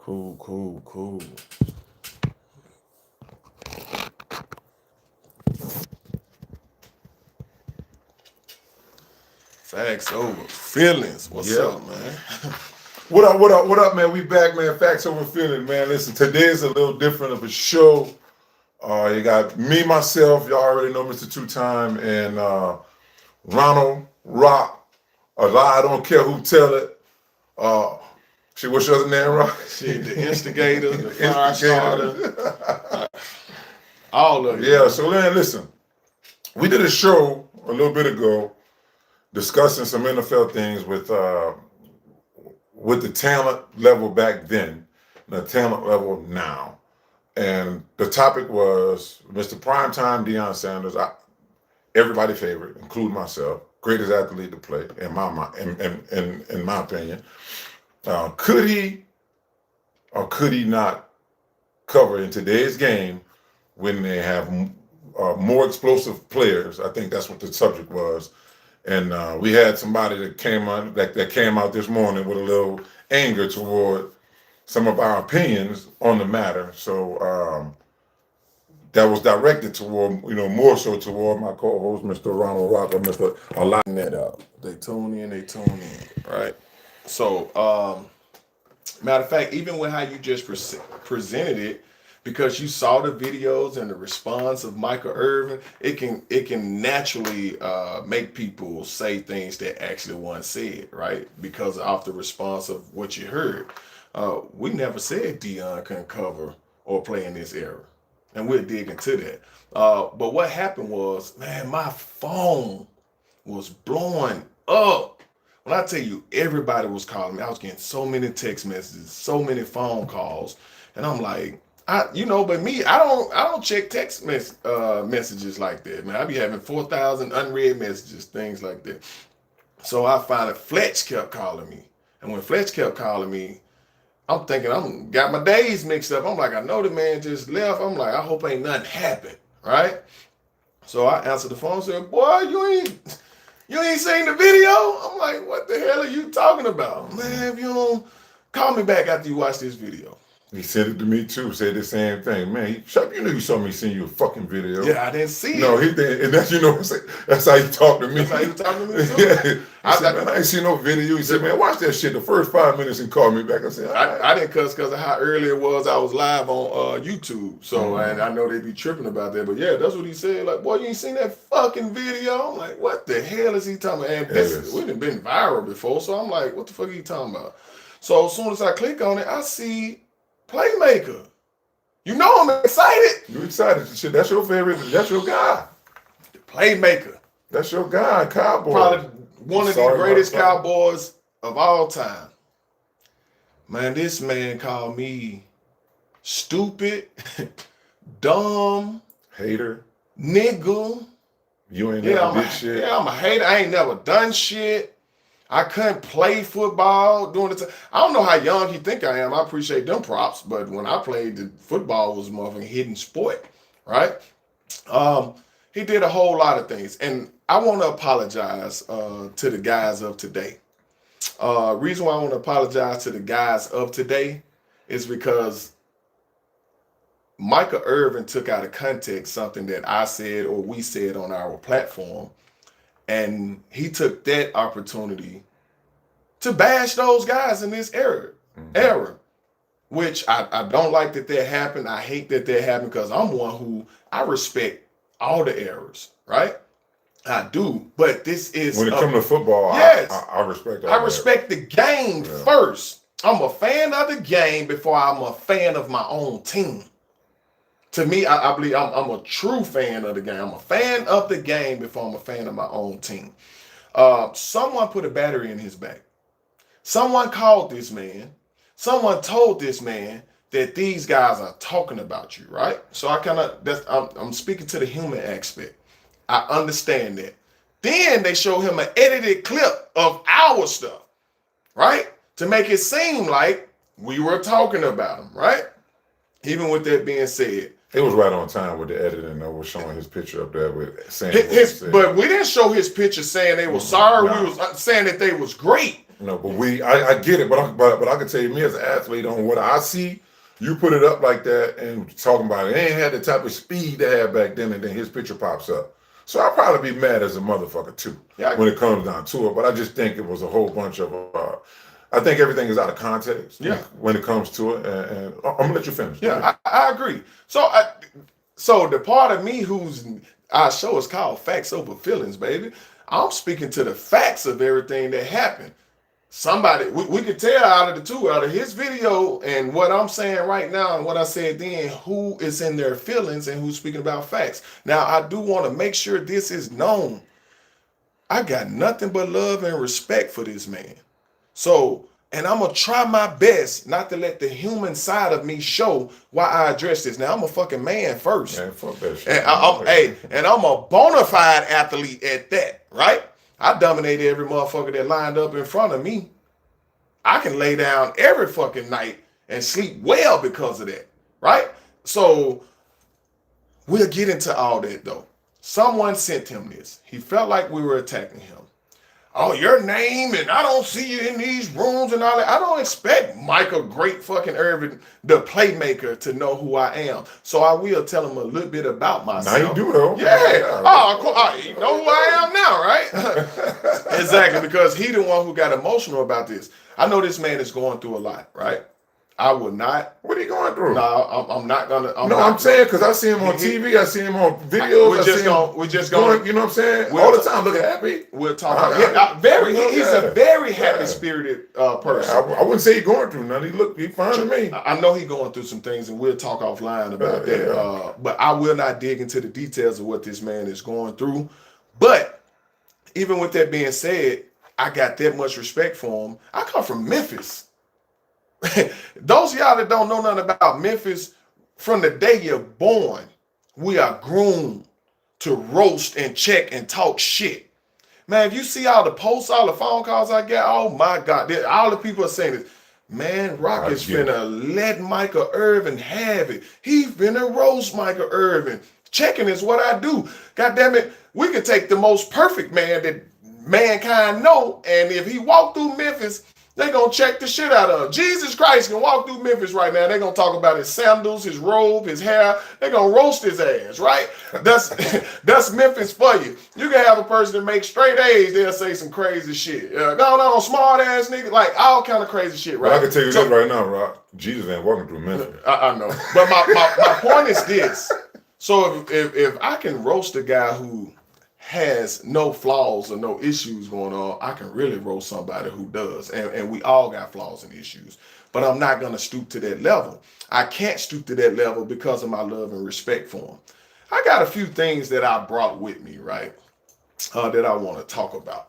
Cool. Facts over feelings. What's Yep. up, man? What up, man? We back, man. Facts over feeling, man. Listen, today is a little different of a show. You got me, myself, y'all already know Mr. Two-Time, and Ronald Rock. A lie, I don't care who tell it. Shit, what's your other name, Rock? Shit, the instigator, the fire Instigator. starter, all of it. Yeah, so man, listen. We did a show a little bit ago discussing some NFL things with the talent level back then, and the talent level now. And the topic was Mr. Primetime Deion Sanders, everybody favorite, including myself, greatest athlete to play, in my opinion. Could he or could he not cover in today's game when they have more explosive players? I think that's what the subject was. And we had somebody that came out this morning with a little anger toward some of our opinions on the matter. So that was directed toward, more so toward my co-host, Mr. Ronald Rock, or Mr. Align that up. They tune in, right? So, matter of fact, even with how you just presented it, because you saw the videos and the response of Michael Irvin, it can naturally make people say things that actually weren't said, right? Because of the response of what you heard. We never said Deion couldn't cover or play in this era, and we'll dig into that. But what happened was, man, my phone was blowing up. When I tell you, everybody was calling me. I was getting so many text messages, so many phone calls, and I'm like, but me, I don't check text messages like that, man. I be having 4,000 unread messages, things like that. So I found that Fletch kept calling me, and when Fletch kept calling me, I'm thinking I'm got my days mixed up. I'm like, I know the man just left. I'm like, I hope ain't nothing happened, right? So I answered the phone and said, boy, you ain't seen the video? I'm like, what the hell are you talking about? Man, if you don't call me back after you watch this video. He said it to me too, said the same thing. Man, you know you saw me send you a fucking video. Yeah, I didn't see it. No, he did, and that's that's how he talked to me. That's how he was talking to me too. Yeah. He said, man, I ain't seen no video. He said, man, watch that shit the first 5 minutes and call me back. I said, I didn't cuss because of how early it was. I was live on YouTube, so and I know they be tripping about that. But yeah, that's what he said. Like, boy, you ain't seen that fucking video? I'm like, what the hell is he talking about? And we done been viral before, so I'm like, what the fuck are you talking about? So as soon as I click on it, I see Playmaker. You know I'm excited. You excited? Shit, that's your favorite. That's your guy. The Playmaker. That's your guy, Cowboy. Probably one of the greatest Cowboys of all time. Man, this man called me stupid, dumb, hater, nigga. You ain't never did shit. Yeah, I'm a hater. I ain't never done shit. I couldn't play football during the time. I don't know how young he think I am. I appreciate them props, but when I played, the football was a motherfucking hidden sport, right? He did a whole lot of things, and I want to apologize to the guys of today. Reason why I want to apologize to the guys of today is because Michael Irvin took out of context something that I said or we said on our platform. And he took that opportunity to bash those guys in this era, which I don't like that happened. I hate that happened because I'm one who I respect all the eras, right? I do, but this is when it comes to football. Yes, I respect. I respect the game first. I'm a fan of the game before I'm a fan of my own team. To me, I believe I'm a true fan of the game. I'm a fan of the game before I'm a fan of my own team. Someone put a battery in his back. Someone called this man. Someone told this man that these guys are talking about you, right? So I'm speaking to the human aspect. I understand that. Then they show him an edited clip of our stuff, right? To make it seem like we were talking about him, right? Even with that being said, it was right on time with the editing. Though, was showing his picture up there with saying but we didn't show his picture saying they were sorry. We was saying that they was great. You know, but I get it, but I can tell you, me as an athlete, on what I see, you put it up like that and talking about it, ain't had the type of speed they had back then, and then his picture pops up. So I'll probably be mad as a motherfucker too, when it comes down to it. But I just think it was a whole bunch of. I think everything is out of context. When it comes to it, and I'm gonna let you finish. Yeah, I agree. So the part of me who's our show is called Facts Over Feelings, baby. I'm speaking to the facts of everything that happened. Somebody, we could tell out of the two, out of his video and what I'm saying right now and what I said then, who is in their feelings and who's speaking about facts. Now, I do want to make sure this is known. I got nothing but love and respect for this man. So, and I'm going to try my best not to let the human side of me show why I address this. Now, I'm a fucking man first. Man, fuck that shit. And I'm a bona fide athlete at that, right? I dominated every motherfucker that lined up in front of me. I can lay down every fucking night and sleep well because of that, right? So we'll get into all that though. Someone sent him this. He felt like we were attacking him. Oh, your name, and I don't see you in these rooms and all that. I don't expect Michael Great fucking Irvin, the playmaker, to know who I am. So I will tell him a little bit about myself. Now you do though. Yeah. Oh, you know who I am now, right? Exactly, because he the one who got emotional about this. I know this man is going through a lot, right? I will not. What are you going through? No, I'm not gonna. I'm saying because I see him on TV, I see him on videos. We're just going. You know what I'm saying? All the time, looking happy. We'll talk. He's a very happy spirited person. I wouldn't say he's going through nothing. He fine to me. I know he's going through some things, and we'll talk offline about that. Yeah. But I will not dig into the details of what this man is going through. But even with that being said, I got that much respect for him. I come from Memphis. Those of y'all that don't know nothing about Memphis, from the day you're born, we are groomed to roast and check and talk shit. Man, if you see all the posts, all the phone calls I get, oh my God, all the people are saying this. Man, Rock is finna let Michael Irvin have it. He finna roast Michael Irvin. Checking is what I do. God damn it, we could take the most perfect man that mankind know, and if he walked through Memphis, they gonna check the shit out of him. Jesus Christ can walk through Memphis right now. They gonna talk about his sandals, his robe, his hair. They gonna roast his ass, right? That's Memphis for you. You can have a person that makes straight A's. They'll say some crazy shit. No, smart ass nigga, like all kind of crazy shit, right? Well, I can tell you this right now, Rock. Jesus ain't walking through Memphis. I know, but my point is this. So if I can roast a guy who has no flaws or no issues going on, I can really roast somebody who does. And we all got flaws and issues. But I'm not going to stoop to that level. I can't stoop to that level because of my love and respect for him. I got a few things that I brought with me, right, that I want to talk about.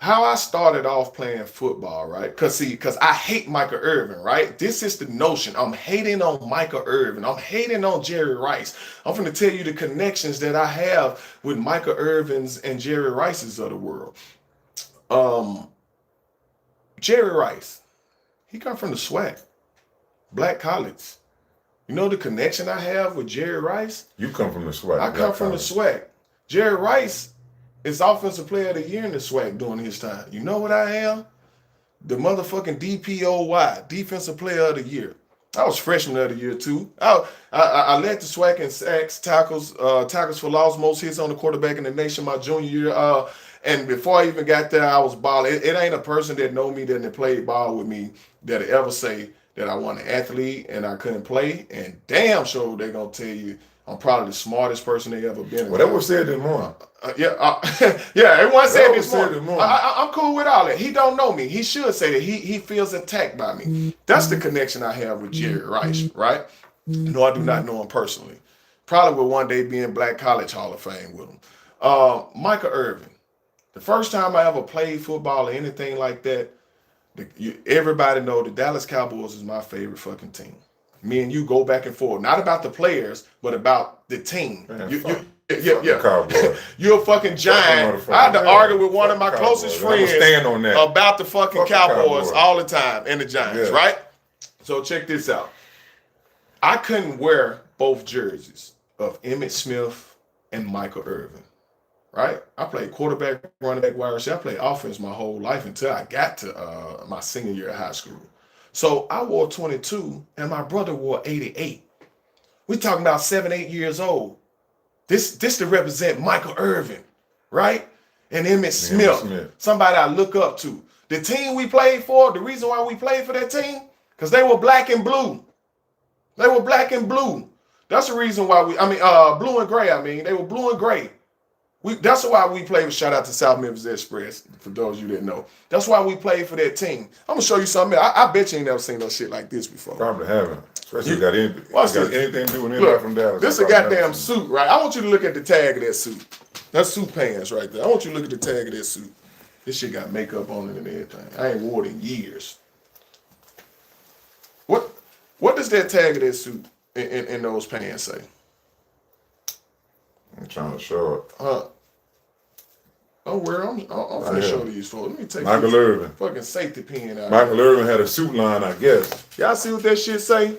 How I started off playing football, right? Because I hate Michael Irvin, right? This is the notion. I'm hating on Michael Irvin. I'm hating on Jerry Rice. I'm going to tell you the connections that I have with Michael Irvin's and Jerry Rice's of the world. Jerry Rice, he come from the SWAC, Black College. You know the connection I have with Jerry Rice? You come from the SWAC. I come from the SWAC. Jerry Rice is Offensive Player of the Year in the SWAC during his time. You know what I am? The motherfucking DPOY, Defensive Player of the Year. I was Freshman of the Year too. I led the SWAC in sacks, tackles for loss, most hits on the quarterback in the nation my junior year. And before I even got there, I was balling. It ain't a person that know me that played ball with me that'll ever say that I wasn't an athlete and I couldn't play. And damn sure they're gonna tell you I'm probably the smartest person they ever been. Well, that was said this morning. Everyone said this morning. I'm cool with all that. He don't know me. He should say that he feels attacked by me. That's the connection I have with Jerry Rice, right? No, I do not know him personally. Probably will one day be in Black College Hall of Fame with him. Michael Irvin. The first time I ever played football or anything like that, everybody know the Dallas Cowboys is my favorite fucking team. Me and you go back and forth, not about the players, but about the team. Man, yeah. You're a fucking giant. I had to argue with one of my closest friends about the fucking Cowboys all the time and the Giants, right? So check this out. I couldn't wear both jerseys of Emmitt Smith and Michael Irvin. right? I played quarterback, running back, wide receiver. I played offense my whole life until I got to my senior year of high school. So I wore 22 and my brother wore 88. We talking about 7, 8 years old. This to represent Michael Irvin, right? And Emmitt Smith, somebody I look up to. The team we played for, the reason why we played for that team, because they were black and blue. They were black and blue. That's the reason why blue and gray, they were blue and gray. That's why we played. Shout out to South Memphis Express, for those of you that know. That's why we played for that team. I'm gonna show you something. I bet you ain't never seen no shit like this before. Probably haven't. Especially got anything to do with anybody from Dallas. This is a goddamn suit, right? I want you to look at the tag of that suit. That's suit pants right there. I want you to look at the tag of that suit. This shit got makeup on it and everything. I ain't worn it in years. What does that tag of that suit in those pants say? I'm trying to show it. I'm finna show these folks. Let me take Michael Irvin. Fucking safety pin out. Michael Irvin had a suit line, I guess. Y'all see what that shit say?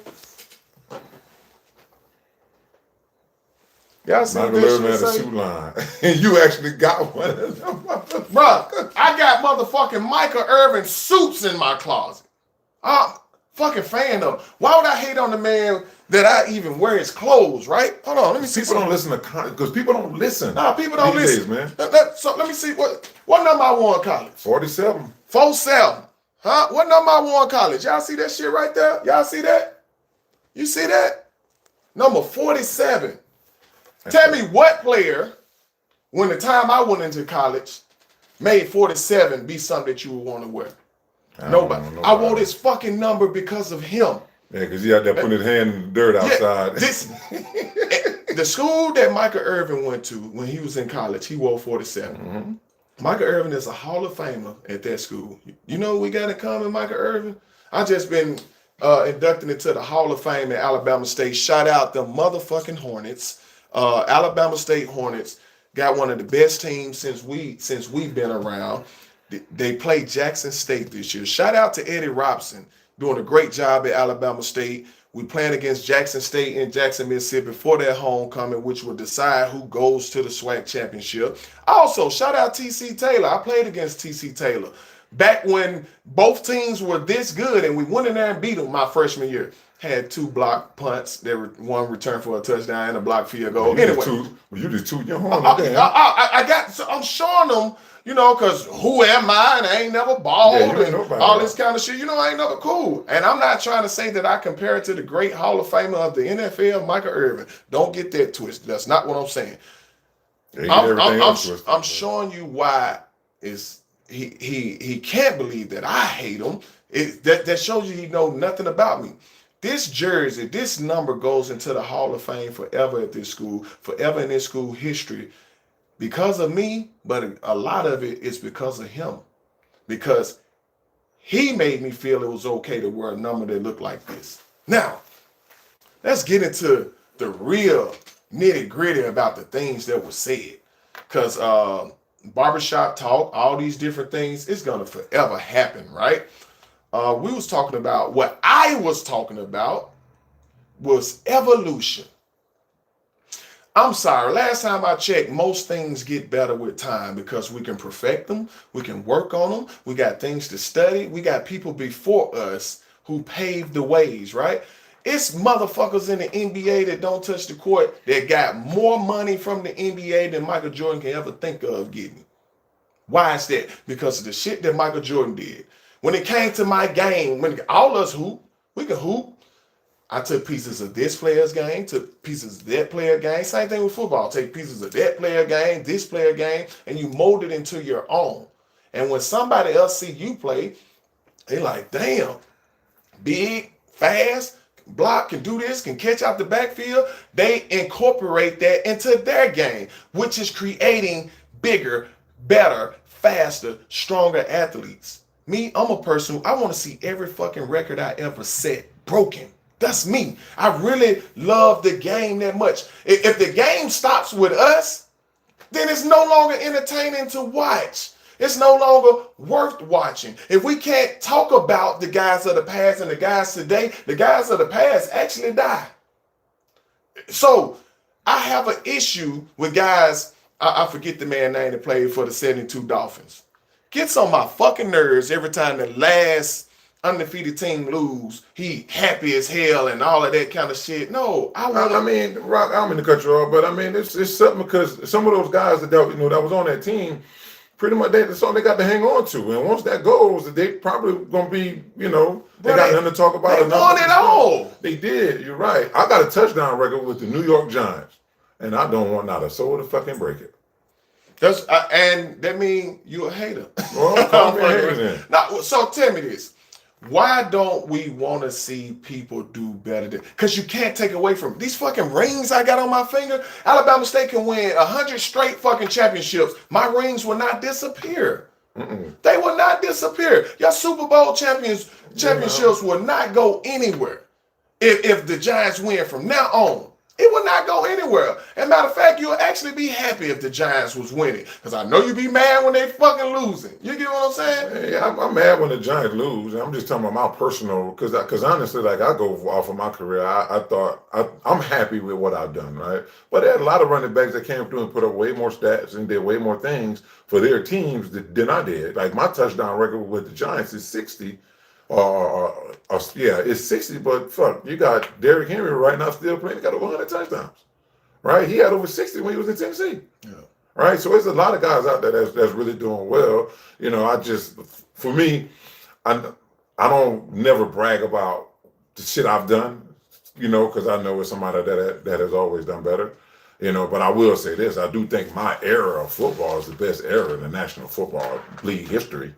Y'all see Michael what that Irvin shit had a say? suit line. And you actually got one of them. Bruh, I got motherfucking Michael Irvin suits in my closet. I'm fucking fan of. Why would I hate on the man that I even wear his clothes, right? Hold on, let me see. People don't listen to because people don't listen. Nah, people don't listen, man. So let me see what number I wore in college. 47. 47. Huh? What number I wore in college? Y'all see that shit right there? Y'all see that? You see that? Number 47. Tell me what player, when the time I went into college, made 47 be something that you would want to wear? Nobody. I wore this fucking number because of him. Yeah, because he out there putting his hand in the dirt outside. The school that Michael Irvin went to when he was in college, he wore 47. Mm-hmm. Michael Irvin is a Hall of Famer at that school. You know what we got in common, Michael Irvin? I just been inducted into the Hall of Fame at Alabama State. Shout out the motherfucking Hornets. Alabama State Hornets got one of the best teams since we've been around. They played Jackson State this year. Shout out to Eddie Robson, doing a great job at Alabama State. We playing against Jackson State in Jackson, Mississippi for their homecoming, which will decide who goes to the SWAC championship. Also, shout out TC Taylor. I played against TC Taylor back when both teams were this good, and we went in there and beat them my freshman year. Had 2 block punts. There were 1 return for a touchdown and a block field goal. You just toot your horn. I'm showing them, because who am I? And I ain't never balled and all this kind of shit. I ain't never cool. And I'm not trying to say that I compare it to the great Hall of Famer of the NFL, Michael Irvin. Don't get that twisted. That's not what I'm saying. I'm showing you why he can't believe that I hate him. That shows you he know nothing about me. This jersey, this number goes into the Hall of Fame forever at this school, forever in this school history because of me, but a lot of it is because of him. Because he made me feel it was okay to wear a number that looked like this. Now, let's get into the real nitty-gritty about the things that were said. Because barbershop talk, all these different things, it's going to forever happen, right? We was talking about, what I was talking about was evolution. I'm sorry, last time I checked, most things get better with time because we can perfect them, we can work on them, we got things to study, we got people before us who paved the ways, right? It's motherfuckers in the NBA that don't touch the court that got more money from the NBA than Michael Jordan can ever think of getting. Why is that? Because of the shit that Michael Jordan did. When it came to my game, when all us hoop, we can hoop. I took pieces of this player's game, took pieces of that player game. Same thing with football. Take pieces of that player game, this player game, and you mold it into your own. And when somebody else see you play, they like, damn, big, fast, block, can do this, can catch out the backfield. They incorporate that into their game, which is creating bigger, better, faster, stronger athletes. Me, I'm a person, I want to see every fucking record I ever set broken. That's me. I really love the game that much. If the game stops with us, then it's no longer entertaining to watch. It's no longer worth watching. If we can't talk about the guys of the past and the guys today, the guys of the past actually die. So I have an issue with guys I forget the man's name that played for the 72 Dolphins. Gets on my fucking nerves every time the last undefeated team lose. He happy as hell and all of that kind of shit. No, I mean, Rock, I'm in the cut you off, but I mean, it's something because some of those guys that that was on that team, pretty much that's all they got to hang on to. And once that goes, they probably gonna be, they got nothing to talk about. They won it all. They did. You're right. I got a touchdown record with the New York Giants, and I don't want not a soul to fucking break it. And that means you a hater. Well, call me a hater then. Now, so tell me this. Why don't we want to see people do better? Because you can't take away from these fucking rings I got on my finger. Alabama State can win 100 straight fucking championships. My rings will not disappear. They will not disappear. Your Super Bowl championships will not go anywhere if the Giants win from now on. It will not go anywhere. As a matter of fact, you'll actually be happy if the Giants was winning. Because I know you be mad when they fucking losing. You get what I'm saying? Yeah, I'm mad when the Giants lose. I'm just talking about my personal, because honestly, like I go off of my career, I thought I'm happy with what I've done, right? But there are a lot of running backs that came through and put up way more stats and did way more things for their teams than I did. Like my touchdown record with the Giants is 60. It's 60, but fuck, you got Derrick Henry right now still playing. He got over 100 touchdowns, right? He had over 60 when he was in Tennessee, right? So there's a lot of guys out there that's really doing well. For me, I don't never brag about the shit I've done, because I know it's somebody that has always done better, But I will say this: I do think my era of football is the best era in the National Football League history.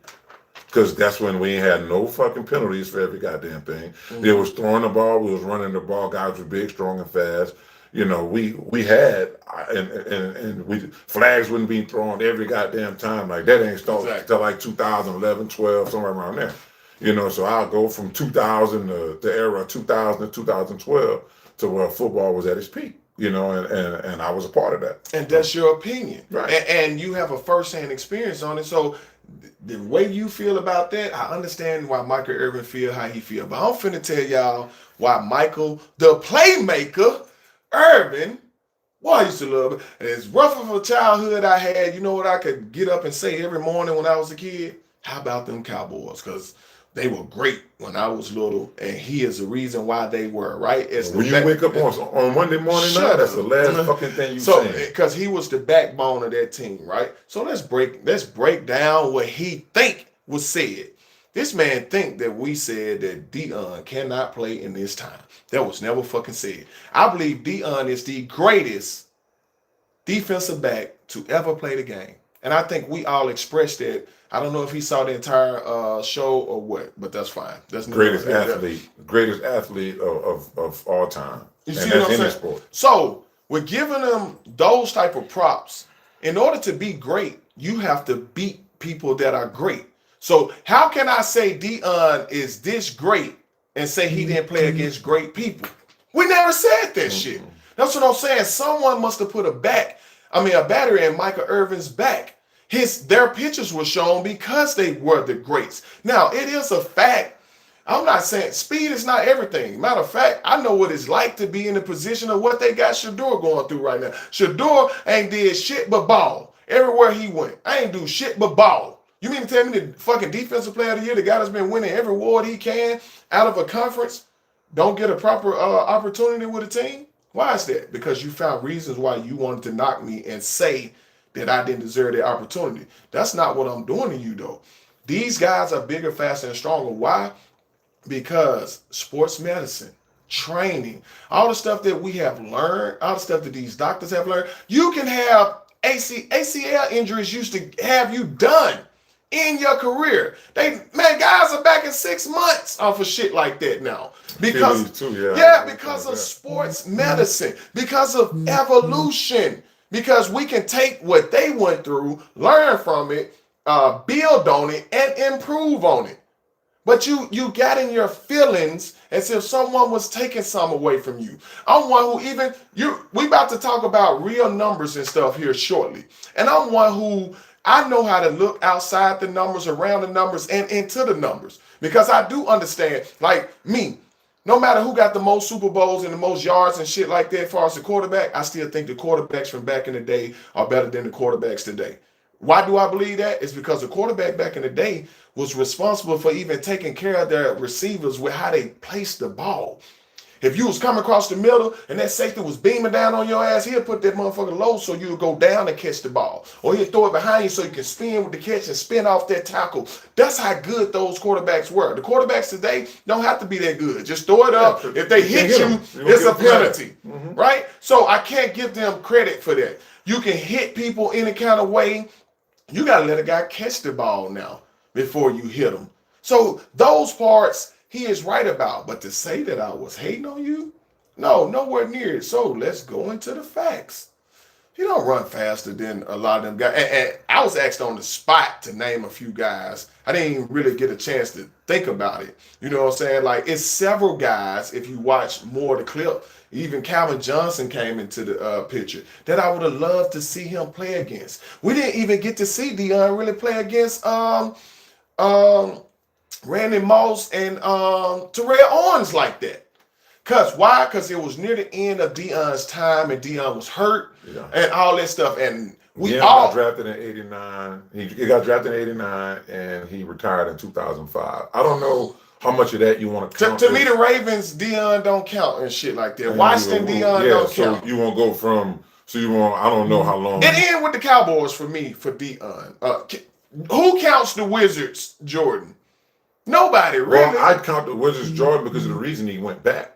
Because that's when we ain't had no fucking penalties for every goddamn thing. It was throwing the ball, we was running the ball, guys were big, strong, and fast. We had flags wouldn't be thrown every goddamn time. Like that ain't started until like 2011, 12, somewhere around there. So I'll go from 2000 to the era of 2000 to 2012 to where football was at its peak. And I was a part of that. And that's your opinion. Right. And you have a first-hand experience on it. So the way you feel about that, I understand why Michael Irvin feel how he feel. But I'm finna tell y'all why Michael, the playmaker, Irvin, I used to love it. As rough of a childhood I had, you know what I could get up and say every morning when I was a kid? How about them Cowboys? Because they were great when I was little, and he is the reason why they were, right? When you wake up on Monday morning night, that's the last fucking thing you say. Because he was the backbone of that team, right? So let's break down what he think was said. This man think that we said that Deion cannot play in this time. That was never fucking said. I believe Deion is the greatest defensive back to ever play the game. And I think we all expressed that. I don't know if he saw the entire show or what, but that's fine. That's greatest athlete of all time. You see what I'm saying? Sport. So we're giving them those type of props. In order to be great, you have to beat people that are great. So how can I say Deion is this great and say he didn't play against great people? We never said that shit. That's what I'm saying. Someone must have put a battery in Michael Irvin's back. Their pictures were shown because they were the greats. Now, it is a fact. I'm not saying speed is not everything. Matter of fact, I know what it's like to be in the position of what they got Shador going through right now. Shador ain't did shit but ball. Everywhere he went, I ain't do shit but ball. You mean to tell me the fucking defensive player of the year, the guy that's been winning every award he can out of a conference, don't get a proper opportunity with a team? Why is that? Because you found reasons why you wanted to knock me and say that I didn't deserve the opportunity. That's not what I'm doing to you, though. These guys are bigger, faster, and stronger. Why? Because sports medicine, training, all the stuff that we have learned, all the stuff that these doctors have learned, you can have ACL injuries used to have you done in your career. Guys are back in 6 months off of shit like that now. Because of sports medicine, because of evolution. Because we can take what they went through, learn from it, build on it, and improve on it. But you got in your feelings as if someone was taking some away from you. I'm one who we about to talk about real numbers and stuff here shortly. And I'm one who I know how to look outside the numbers, around the numbers, and into the numbers. Because I do understand, like me, No matter who got the most Super Bowls and the most yards and shit like that, as far as the quarterback, I still think the quarterbacks from back in the day are better than the quarterbacks today. Why do I believe that? It's because the quarterback back in the day was responsible for even taking care of their receivers with how they placed the ball. If you was coming across the middle and that safety was beaming down on your ass, he'll put that motherfucker low so you would go down and catch the ball. Or he'll throw it behind you so you can spin with the catch and spin off that tackle. That's how good those quarterbacks were. The quarterbacks today don't have to be that good. Just throw it up. If they hit you, it's a penalty. Right? So I can't give them credit for that. You can hit people any kind of way. You got to let a guy catch the ball now before you hit him. So those parts he is right about, but to say that I was hating on you, no, nowhere near it. So let's go into the facts. He don't run faster than a lot of them guys. And I was asked on the spot to name a few guys. I didn't even really get a chance to think about it. You know what I'm saying? Like, it's several guys, if you watch more of the clip, even Calvin Johnson came into the picture, that I would have loved to see him play against. We didn't even get to see Deion really play against Randy Moss and Terrell Owens like that. Cause why? Cause it was near the end of Deion's time and Deion was hurt and all that stuff. And we all got drafted in '89. He got drafted in '89 and he retired in 2005. I don't know how much of that you want to count. To me, the Ravens, Deion don't count and shit like that. Washington, Deion don't count. You won't go from. So you won't. I don't know how long. It ended with the Cowboys for me for Deion. Who counts the Wizards, Jordan? Nobody, really. Well, I'd count the Wizards Jordan because of the reason he went back.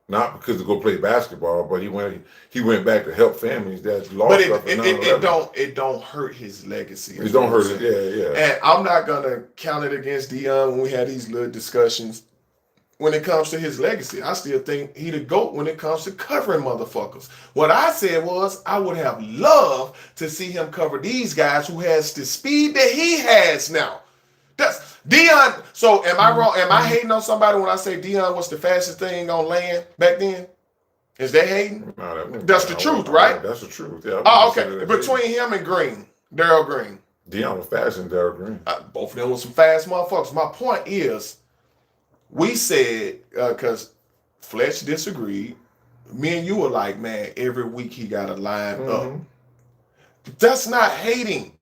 Not because to go play basketball, but he went back to help families that lost. But it don't hurt his legacy. It don't hurt it, yeah. And I'm not gonna count it against Deion when we had these little discussions. When it comes to his legacy, I still think he the GOAT when it comes to covering motherfuckers. What I said was I would have loved to see him cover these guys who has the speed that he has now. That's Deion. So am I wrong? Am I hating on somebody when I say Deion was the fastest thing on land back then? Is that hating? No, that's the truth, right? That's the truth. Yeah. Oh, okay. Between him and Green, Darryl Green. Deion was faster than Darryl Green. Both of them were some fast motherfuckers. My point is, we said, because Fletch disagreed, me and you were like, man, every week he got to line up. That's not hating.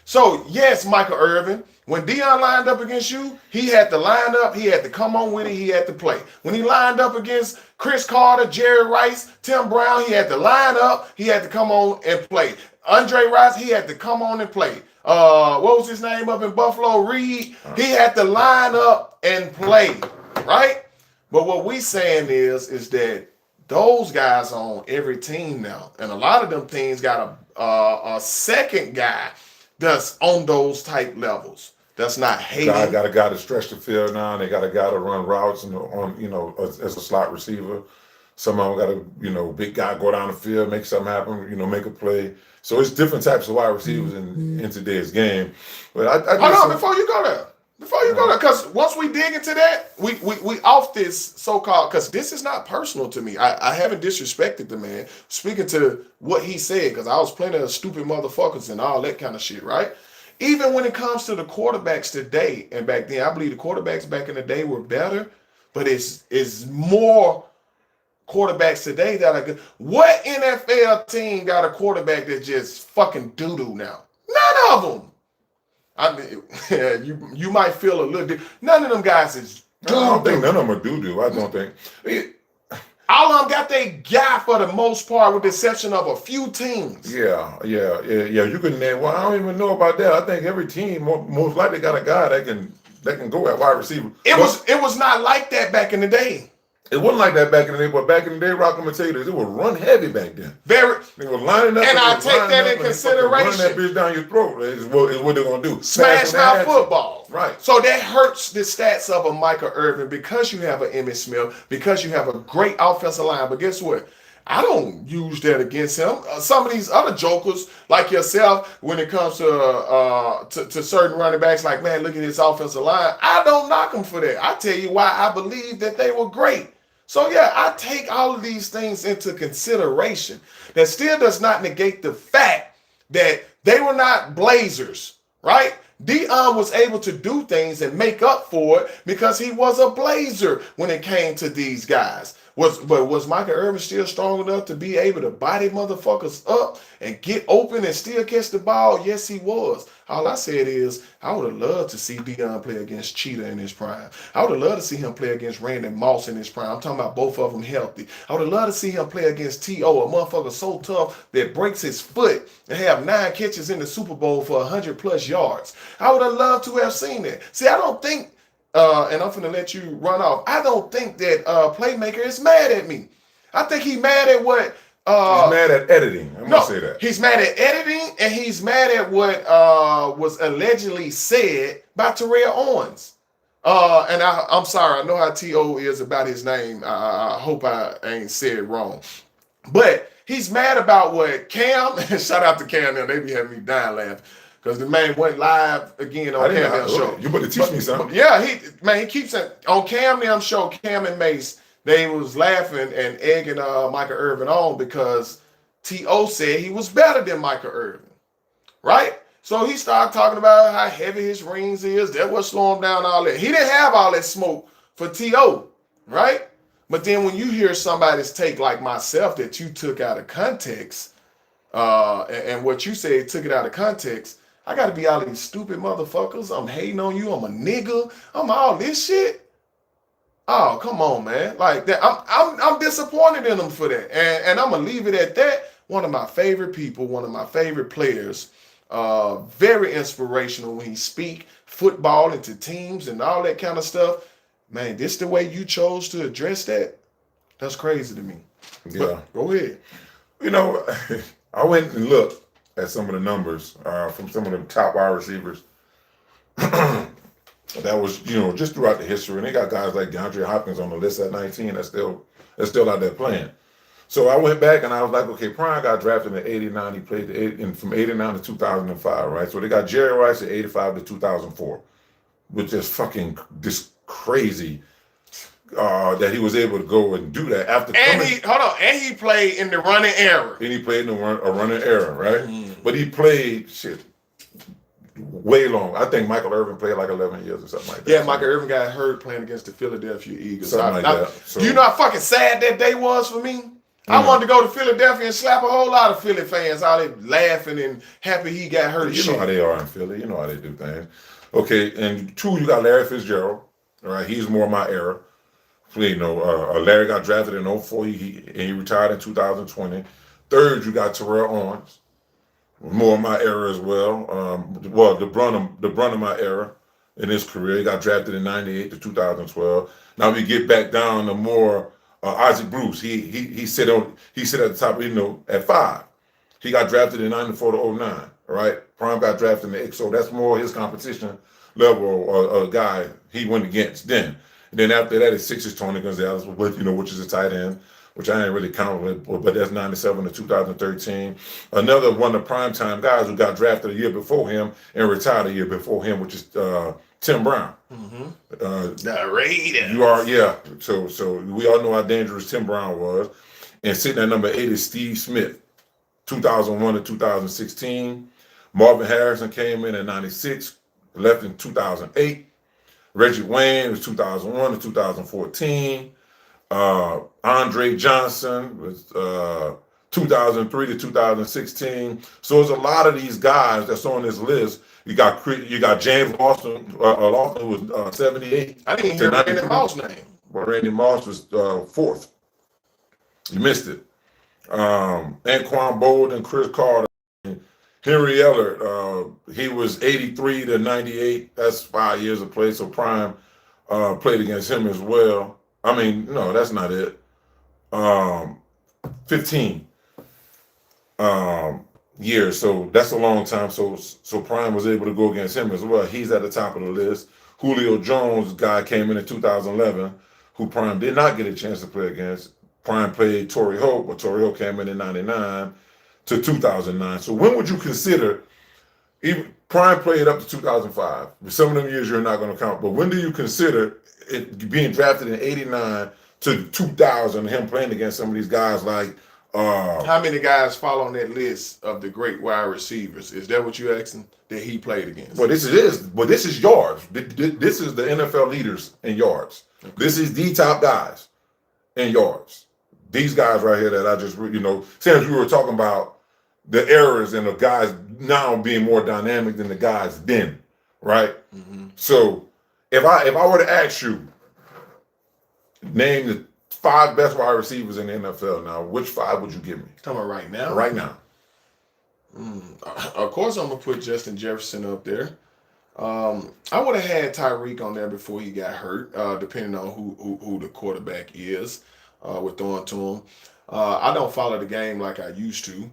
So, yes, Michael Irvin, when Deion lined up against you, he had to line up, he had to come on with it, he had to play. When he lined up against Chris Carter, Jerry Rice, Tim Brown, he had to line up, he had to come on and play. Andre Rice, he had to come on and play. What was his name up in Buffalo? Reed. He had to line up and play, right? But what we saying is that those guys on every team now, and a lot of them teams got a second guy that's on those type levels. That's not hating. Got a guy to stretch the field now. They got a guy to run routes and as a slot receiver. Some of them got a big guy go down the field, make something happen, make a play. So it's different types of wide receivers in today's game. But I hold on, before you go there, because once we dig into that, we off this so-called, because this is not personal to me. I haven't disrespected the man. Speaking to what he said, because I was plenty of stupid motherfuckers and all that kind of shit, right? Even when it comes to the quarterbacks today and back then, I believe the quarterbacks back in the day were better, but it's more quarterbacks today that are good. What NFL team got a quarterback that just fucking doo-doo now? None of them. I mean, you might feel a little bit. None of them guys is doo-doo. I don't think none of them are doo-doo. I don't think. All of them got their guy for the most part, with the exception of a few teams. Yeah. You can name. Well, I don't even know about that. I think every team most likely got a guy that can go at wide receiver. It was not like that back in the day. It wasn't like that back in the day, but back in the day, Rock and Potatoes, it was run heavy back then. They were lining up. And I take that in consideration. Running that bitch down your throat is what they're going to do. Smash our football. Right. So that hurts the stats of a Michael Irvin because you have an Emmitt Smith, because you have a great offensive line. But guess what? I don't use that against him. Some of these other jokers, like yourself, when it comes to certain running backs, like, man, look at this offensive line. I don't knock them for that. I tell you why I believe that they were great. So, yeah, I take all of these things into consideration. That still does not negate the fact that they were not blazers, right? Dion was able to do things and make up for it because he was a blazer when it came to these guys. Was Michael Irvin still strong enough to be able to body motherfuckers up and get open and still catch the ball? Yes, he was. All I said is I would have loved to see Dion play against Cheetah in his prime. I would have loved to see him play against Randy Moss in his prime. I'm talking about both of them healthy. I would have loved to see him play against T.O., a motherfucker so tough that breaks his foot and have 9 catches in the Super Bowl for 100+ yards. I would have loved to have seen that. See, I don't think and I'm finna let you run off. I don't think that Playmaker is mad at me. I think he's mad at what. He's mad at editing. I'm gonna say that. He's mad at editing, and he's mad at what was allegedly said by Terrell Owens. And I'm sorry, I know how T.O. is about his name. I hope I ain't said it wrong. But he's mad about what Cam, shout out to Cam now, they be having me dying laughing. Because the man went live again on Cam show. You better teach me something. Yeah, he keeps it on Cam Nam show. Cam and Mace, they was laughing and egging Michael Irvin on because T.O. said he was better than Michael Irvin, right? So he started talking about how heavy his rings is. That was slowing down all that. He didn't have all that smoke for T.O., right? But then when you hear somebody's take like myself that you took out of context, and what you said took it out of context, I gotta be all these stupid motherfuckers. I'm hating on you. I'm a nigga. I'm all this shit. Oh, come on, man. Like that. I'm disappointed in them for that. And I'm gonna leave it at that. One of my favorite people, one of my favorite players. Very inspirational when he speak football into teams and all that kind of stuff. Man, this the way you chose to address that? That's crazy to me. Yeah. But go ahead. You know, I went and looked at some of the numbers from some of the top wide receivers. That was, just throughout the history. And they got guys like DeAndre Hopkins on the list at 19 that's still out there playing. So I went back and I was like, okay, Prime got drafted in 89. He played from 89 to 2005, right? So they got Jerry Rice at 85 to 2004, which is fucking just crazy that he was able to go and do that after. And he played in the running era. And he played in a running era, right? Mm. But he played way long. I think Michael Irvin played like 11 years or something like that. Yeah, Michael Irvin got hurt playing against the Philadelphia Eagles. Something like that. So, you know how fucking sad that day was for me? I wanted to go to Philadelphia and slap a whole lot of Philly fans out there laughing and happy he got hurt. You know how they are in Philly. You know how they do things. Okay, and 2, you got Larry Fitzgerald. All right, he's more my era. Larry got drafted in 04. He retired in 2020. 3rd, you got Terrell Owens. More of my era as well. The brunt of my era in his career. He got drafted in 98 to 2012. Now we get back down to more Isaac Bruce. He sit at the top, at 5. He got drafted in 94 to 09. All right. Prime got drafted in the X. So that's more his competition level guy he went against then. And then after that, it's 6 is Tony Gonzalez, which is a tight end, which I ain't really counting with, but that's 97 to 2013. Another one of the primetime guys who got drafted a year before him and retired a year before him, which is Tim Brown. Mm-hmm. The Raiders. So we all know how dangerous Tim Brown was. And sitting at number 8 is Steve Smith, 2001 to 2016. Marvin Harrison came in at 96, left in 2008. Reggie Wayne was 2001 to 2014. Andre Johnson was 2003 to 2016. So there's a lot of these guys that's on this list. You got James Lawson, who was 78. I didn't hear Randy Moss' name. Well, Randy Moss was 4th. You missed it. Anquan Bolden, Chris Carter, Henry Ellert, he was 83 to 98. That's 5 years of play. So Prime played against him as well. I mean, no, that's not it. 15 years. So that's a long time. So Prime was able to go against him as well. He's at the top of the list. Julio Jones, guy came in 2011, who Prime did not get a chance to play against. Prime played Torrey Holt, but Torrey Holt came in 99 to 2009. So when would you consider, even Prime played up to 2005. Some of them years you're not going to count, but when do you consider it being drafted in 89 to 2000, him playing against some of these guys like How many guys fall on that list of the great wide receivers? Is that what you're asking? That he played against? Well, this is yards. This is the NFL leaders in yards. Okay. This is the top guys in yards. These guys right here that I just, since we were talking about the errors and the guys now being more dynamic than the guys then, right? Mm-hmm. So if I were to ask you, name the 5 best wide receivers in the NFL now, which 5 would you give me? Talking about right now? Right now. Of course, I'm gonna put Justin Jefferson up there. I would have had Tyreek on there before he got hurt, depending on who the quarterback is. With throwing to him, I don't follow the game like I used to,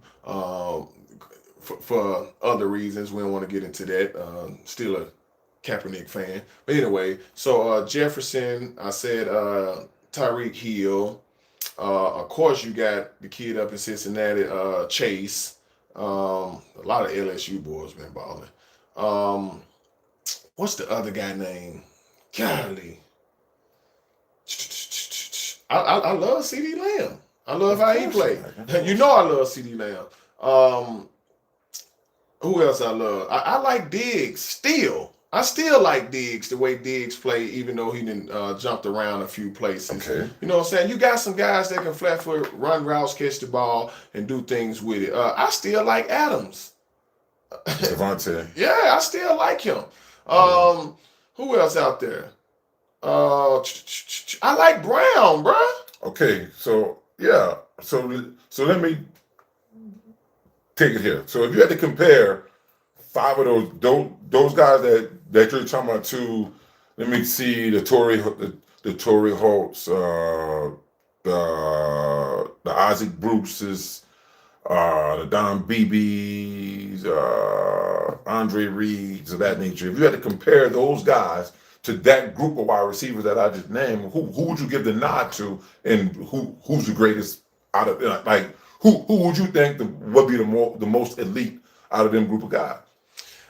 for other reasons. We don't want to get into that. Still a Kaepernick fan, but anyway. So Jefferson, I said Tyreek Hill. Of course, you got the kid up in Cincinnati, Chase. A lot of LSU boys been balling. What's the other guy name? Golly. I love CD Lamb. I love how he played. You know I love CD Lamb. Who else I love? I like Diggs still. I still like Diggs, the way Diggs played, even though he didn't jumped around a few places. Okay. You know what I'm saying? You got some guys that can flat foot, run routes, catch the ball, and do things with it. I still like Adams. Devontae. Yeah, I still like him. Who else out there? I like Brown, bruh. Okay, so yeah, so let me take it here. So if you had to compare 5 of those guys that you're talking about to, let me see, the Torrey Holtz, the Isaac Bruce's, the Don Beebe's, Andre Reed's, of that nature. If you had to compare those guys to that group of wide receivers that I just named, who would you give the nod to, and who's the greatest out of, like, who would you think would be the most elite out of them group of guys?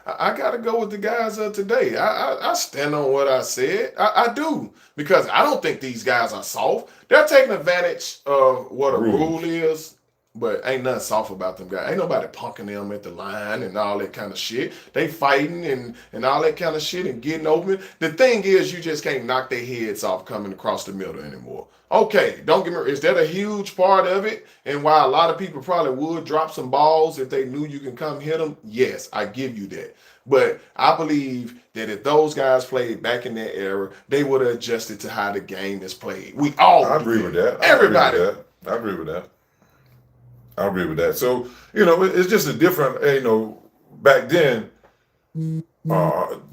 I gotta go with the guys of today. I stand on what I said. I do, because I don't think these guys are soft. They're taking advantage of what a rule is. But ain't nothing soft about them guys. Ain't nobody punking them at the line and all that kind of shit. They fighting and all that kind of shit and getting open. The thing is, you just can't knock their heads off coming across the middle anymore. Okay, don't get me wrong. Is that a huge part of it? And why a lot of people probably would drop some balls if they knew you can come hit them? Yes, I give you that. But I believe that if those guys played back in that era, they would have adjusted to how the game is played. We all I agree with that. Everybody. I agree with that. I agree with that. So, it's just a different, back then,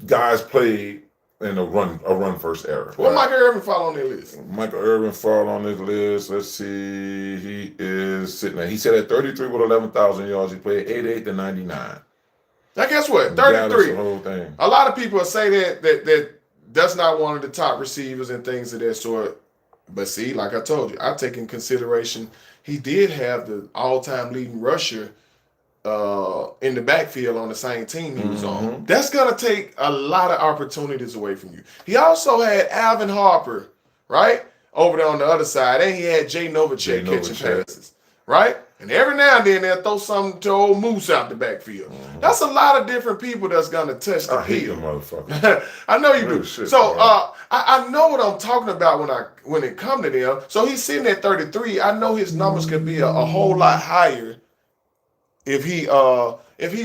guys played in a run first era. Well, Michael Irvin fall on their list. Michael Irvin fall on his list. Let's see. He is sitting there. He said at 33 with 11,000 yards, he played 88 to 99. Now, guess what? 33. The whole thing. A lot of people say that that's not one of the top receivers and things of that sort. But see, like I told you, I take in consideration he did have the all-time leading rusher in the backfield on the same team he was on. That's going to take a lot of opportunities away from you. He also had Alvin Harper, right, over there on the other side. And he had Jay Novacek catching passes, right? And every now and then they'll throw something to old Moose out the backfield. That's a lot of different people that's going to touch the field. I hate them motherfuckers. I know you do. Shit, so I know what I'm talking about when it come to them. So he's sitting at 33. I know his numbers could be a whole lot higher if he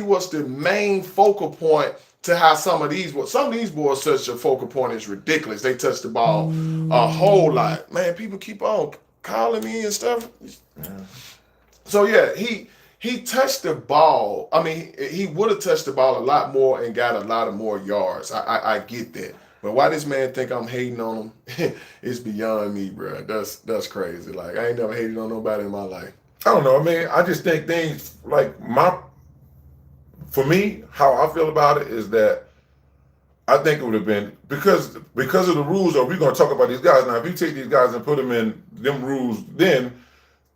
was the main focal point to how some of these boys such a focal point is ridiculous. They touch the ball a whole lot. Man, people keep on calling me and stuff. Yeah. So yeah, he touched the ball. I mean, he would have touched the ball a lot more and got a lot of more yards. I get that. But why this man think I'm hating on him, it's beyond me, bro. That's crazy. Like, I ain't never hated on nobody in my life. I don't know. I mean, I just think things like for me, how I feel about it is that I think it would have been because of the rules. Are we going to talk about these guys now? If you take these guys and put them in them rules, then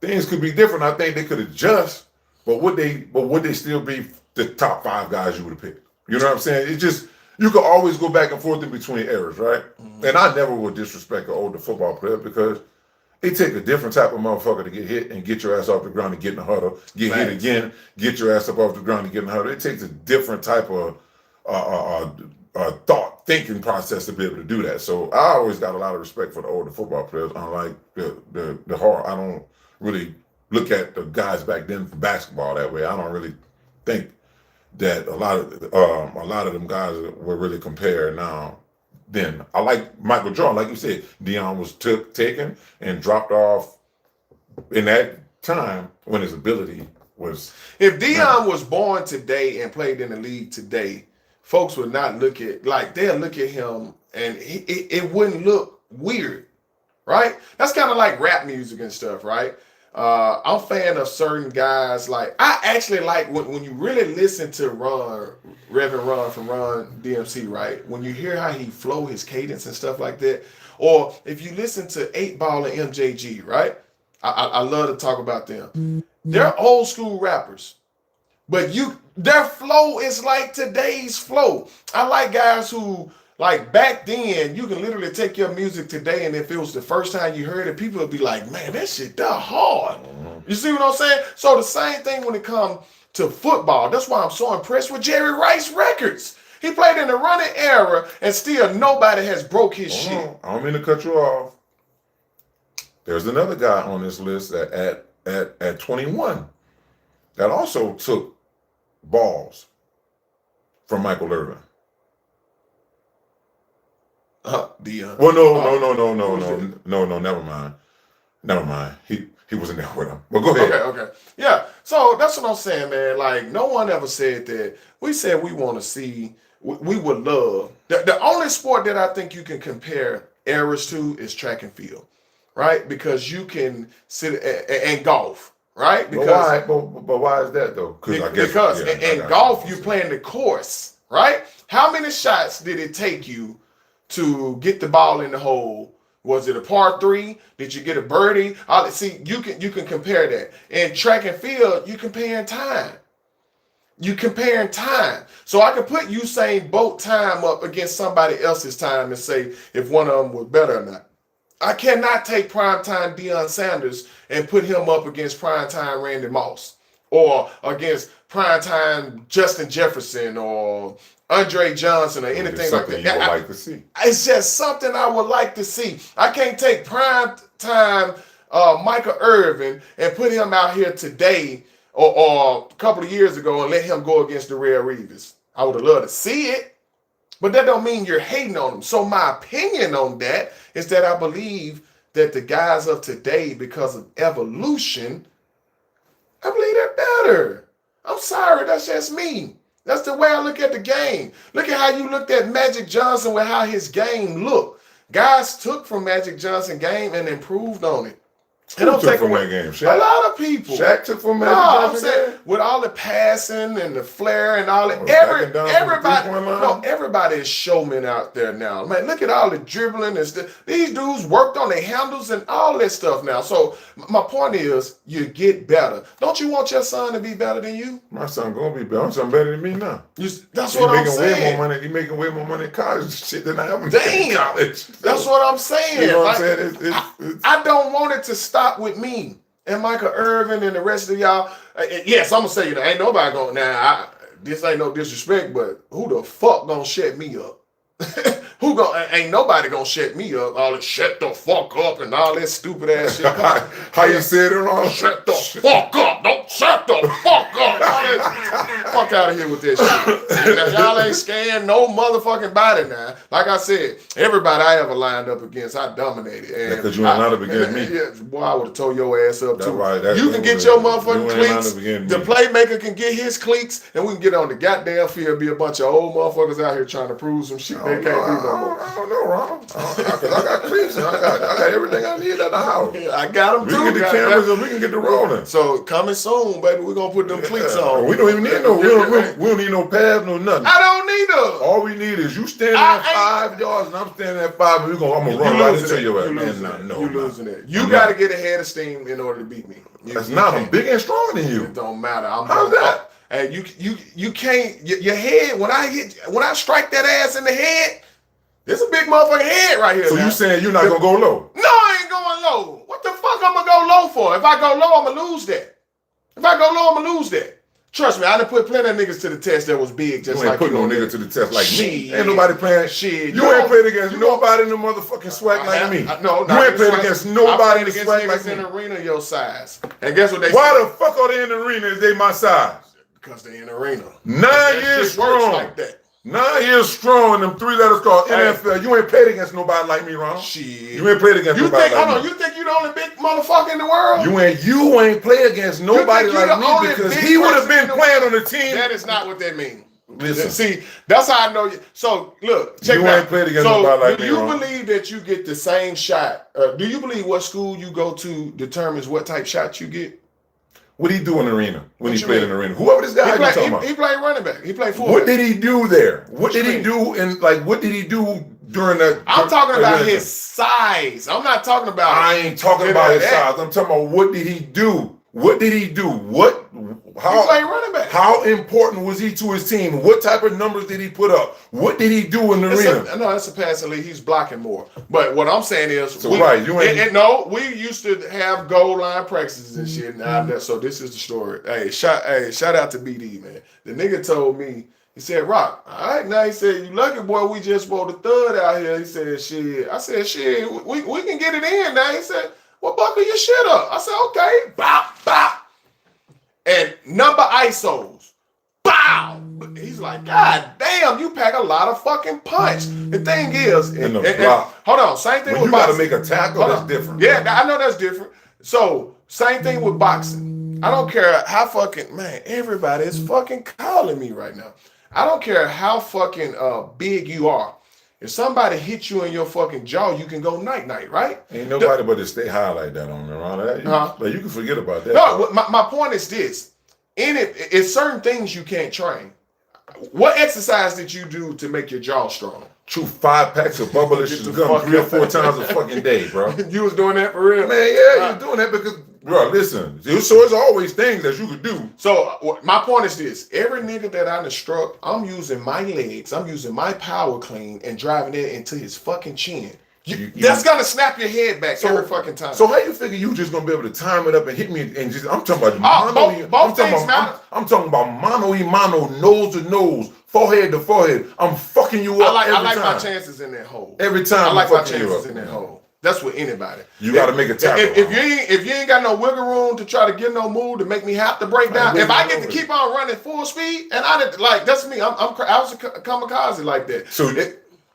things could be different. I think they could adjust, but would they still be the top 5 guys you would have picked? You know what I'm saying? It's just, you could always go back and forth in between eras, right? Mm-hmm. And I never would disrespect an older football player because It take a different type of motherfucker to get hit and get your ass off the ground and get in the huddle, get hit again, get your ass up off the ground and get in the huddle. It takes a different type of thought, thinking process to be able to do that. So I always got a lot of respect for the older football players. Unlike the hard, I don't really look at the guys back then for basketball that way. I don't really think that a lot of them guys were really compared now. Then I like Michael Jordan, like you said, Deion was taken and dropped off in that time when his ability was. If Deion was born today and played in the league today, folks would not look at, like, they'll look at him and it wouldn't look weird, right? That's kind of like rap music and stuff, right? I'm a fan of certain guys. Like, I actually like when you really listen to Reverend Ron from Ron DMC, right? When you hear how he flow, his cadence and stuff like that. Or if you listen to 8 Ball and MJG, right? I love to talk about them. They're old school rappers. But their flow is like today's flow. I like guys who, like, back then, you can literally take your music today, and if it was the first time you heard it, people would be like, man, that shit, that hard. You see what I'm saying? So the same thing when it comes to football. That's why I'm so impressed with Jerry Rice records. He played in the running era, and still nobody has broke his shit. I don't mean to cut you off. There's another guy on this list that at 21 that also took balls from Michael Irvin. Deion. Well, no, never mind. He wasn't there with him. But go ahead. Okay. Yeah. So that's what I'm saying, man. Like, no one ever said that. We said we want to see, we would love. The only sport that I think you can compare eras to is track and field, right? Because you can sit and golf, right? Because but why is that though? Because in golf, you're playing the course, right? How many shots did it take you to get the ball in the hole? Was it a par 3? Did you get a birdie? See, you can compare that. In track and field, you're comparing time. You're comparing time. So I can put Usain Bolt time up against somebody else's time and say if one of them was better or not. I cannot take primetime Deion Sanders and put him up against primetime Randy Moss or against primetime Justin Jefferson or Andre Johnson or anything like that. You would like to see. It's just something I would like to see. I can't take primetime Michael Irvin and put him out here today or a couple of years ago and let him go against Darrelle Revis. I would have loved to see it. But that don't mean you're hating on them. So my opinion on that is that I believe that the guys of today, because of evolution, I believe they're better. I'm sorry, that's just me. That's the way I look at the game. Look at how you looked at Magic Johnson with how his game looked. Guys took from Magic Johnson's game and improved on it. Who took from that game? Shaq? A lot of people. Shaq took from Magic Johnson. I'm saying, with all the passing and the flair and all that. Everybody is showmen out there now. Man, look at all the dribbling and stuff. These dudes worked on their handles and all that stuff now. So my point is, you get better. Don't you want your son to be better than you? My son gonna be better. My son better than me now. That's what I'm saying. Way more money. He making way more money in college shit than I ever in college. That's what I'm saying. You know what I'm saying? I don't want it to stop with me and Michael Irvin and the rest of y'all. Yes, I'm gonna say ain't nobody gonna this ain't no disrespect, but who the fuck gonna shut me up? Ain't nobody gonna shut me up. All this shut the fuck up and all that stupid ass shit. How you said it wrong? Shut the fuck up. Don't shut the fuck up. Fuck out of here with this shit. Now, y'all ain't scaring no motherfucking body now. Like I said, everybody I ever lined up against, I dominated. Because you ain't lined up against me. Yeah, boy, I would have tore your ass up too. Right, you can get your motherfucking cleats. The playmaker can get his cleats, and we can get on the goddamn field, be a bunch of old motherfuckers out here trying to prove some shit they can't do no more. I don't know, Ron. I got cleats and I got everything I need at the house. I got them too. We can get the cameras and we can get the rolling. So coming soon, baby. We're gonna put them cleats on. We don't even need we don't need no pads, no nothing. I don't need them. All we need is you standing at 5 yards and I'm standing at 5, and I'm gonna run right into your ass. You losing it. You gotta get a head of steam in order to beat me. That's not. I'm big and stronger than you. It don't matter. How's that? And you can't your head when I strike that ass in the head. There's a big motherfucking head right here. So you saying you're not gonna go low? No, I ain't going low. What the for? If I go low, I'm going to lose that. If I go low, I'm going to lose that. Trust me, I done put plenty of niggas to the test that was big just you like ain't put no nigga to the test like me. Ain't nobody playing. Shit. You ain't played against nobody in the motherfucking swag like me. No, you ain't played against nobody in the swag like me. In the arena your size. And guess what they Why say? the fuck are they in the arena if they my size? Because they in the arena. 9 years strong. Like that. 9 years strong in them 3 letters called NFL. You ain't played against nobody like me, Ron. Shit. You ain't played against nobody like me. You think you the only big motherfucker in the world? You ain't played against nobody like me because he would have been playing on the team. That is not what that means. Listen. See, that's how I know you. So, look, check it out. You ain't played against nobody like me, do you Ron. believe that you get the same shot? Do you believe what school you go to determines what type shot you get? What did he do in the arena when he played in the arena? Whoever this guy is talking about. He played running back. He played fullback. What did he do there? What did he do what did he do during that? I'm talking about his size. I'm not talking about. I ain't talking about his size. I'm talking about what did he do? What did he do? He played running back. How important was he to his team? What type of numbers did he put up? What did he do in the arena? No, that's a passing league. He's blocking more. But what I'm saying is, we used to have goal line practices and shit. So this is the story. Hey, shout out to BD, man. The nigga told me, he said, Rock, all right, now he said, you lucky boy, we just rolled the third out here. He said, shit. I said, shit, we can get it in now. He said, well, buckle your shit up. I said, okay, bop, bop. And number ISOs. Bow! He's like, God damn, you pack a lot of fucking punch. The thing is, hold on, same thing when with you gotta boxing. make a tackle, that's different. Yeah, I know that's different. So, same thing with boxing. I don't care how fucking, man, everybody is fucking calling me right now. I don't care how fucking big you are. If somebody hits you in your fucking jaw, you can go night-night, right? Ain't nobody but to stay high like that on there, Ron. You can forget about that. No, my point is this. It's certain things you can't train. What exercise did you do to make your jaw strong? Chew 5 packs of bubblicious gum 3 or 4 times a fucking day, bro. You was doing that for real? Man, yeah, you was doing that because, bro, listen. So it's always things that you could do. So my point is this. Every nigga that I instruct, I'm using my legs, I'm using my power clean and driving it into his fucking chin. That's gonna snap your head back every fucking time. So how you figure you just gonna be able to time it up and hit me and just? I'm talking about I'm talking about mano y mano, nose to nose, forehead to forehead. I'm fucking you up. I like my chances in that hole. Every time I like my chances in that hole. That's with anybody. You got to make a tackle. If you ain't got no wiggle room to try to get no move to make me have to break down. If I get to keep on running full speed, and that's me. I was a kamikaze like that.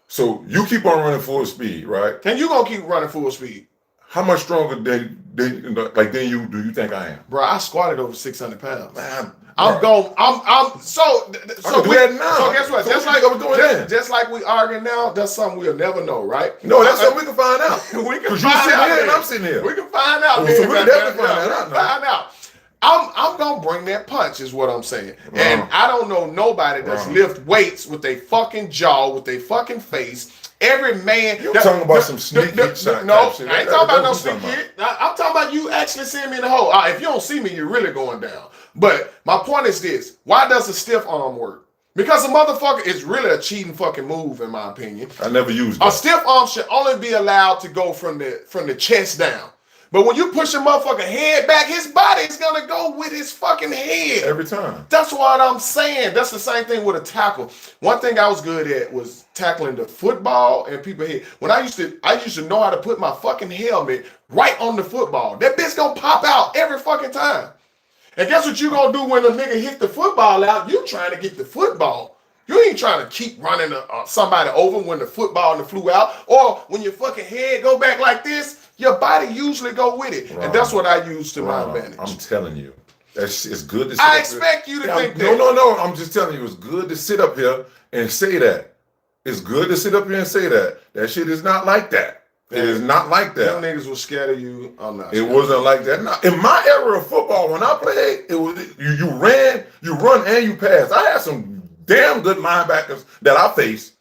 So you keep on running full speed, right? And you gonna keep running full speed. How much stronger than you do you think I am? Bro, I squatted over 600 pounds. Man, so guess what? So just like we arguing now, that's something we'll never know, right? No, that's something we can find out. We can find out. And I'm sitting here. We can find out. So we can definitely find out. I'm gonna bring that punch, is what I'm saying. And I don't know nobody that's lift weights with their fucking jaw, with their fucking face. Every man. You're talking about some sneak hit shot. No, I ain't talking about no sneak hit. I'm talking about you actually seeing me in the hole. If you don't see me, you're really going down. But my point is this: why does a stiff arm work? Because a motherfucker is really a cheating fucking move, in my opinion. I never used that. A stiff arm should only be allowed to go from the chest down. But when you push a motherfucker head back, his body is gonna go with his fucking head. Every time. That's what I'm saying. That's the same thing with a tackle. One thing I was good at was tackling the football and people head. When I used to know how to put my fucking helmet right on the football. That bitch gonna pop out every fucking time. And guess what you gonna do when a nigga hit the football out? You trying to get the football. You ain't trying to keep running somebody over when the football flew out. Or when your fucking head go back like this, your body usually go with it. And that's what I use to my advantage. I'm telling you. It's good to sit I expect you to think that. No. I'm just telling you, it's good to sit up here and say that. It's good to sit up here and say that. That shit is not like that. It is not like that. Them niggas was scared of you. I'm not. It wasn't like that. Now, in my era of football, when I played, it was you ran, you run, and you pass. I had some damn good linebackers that I faced.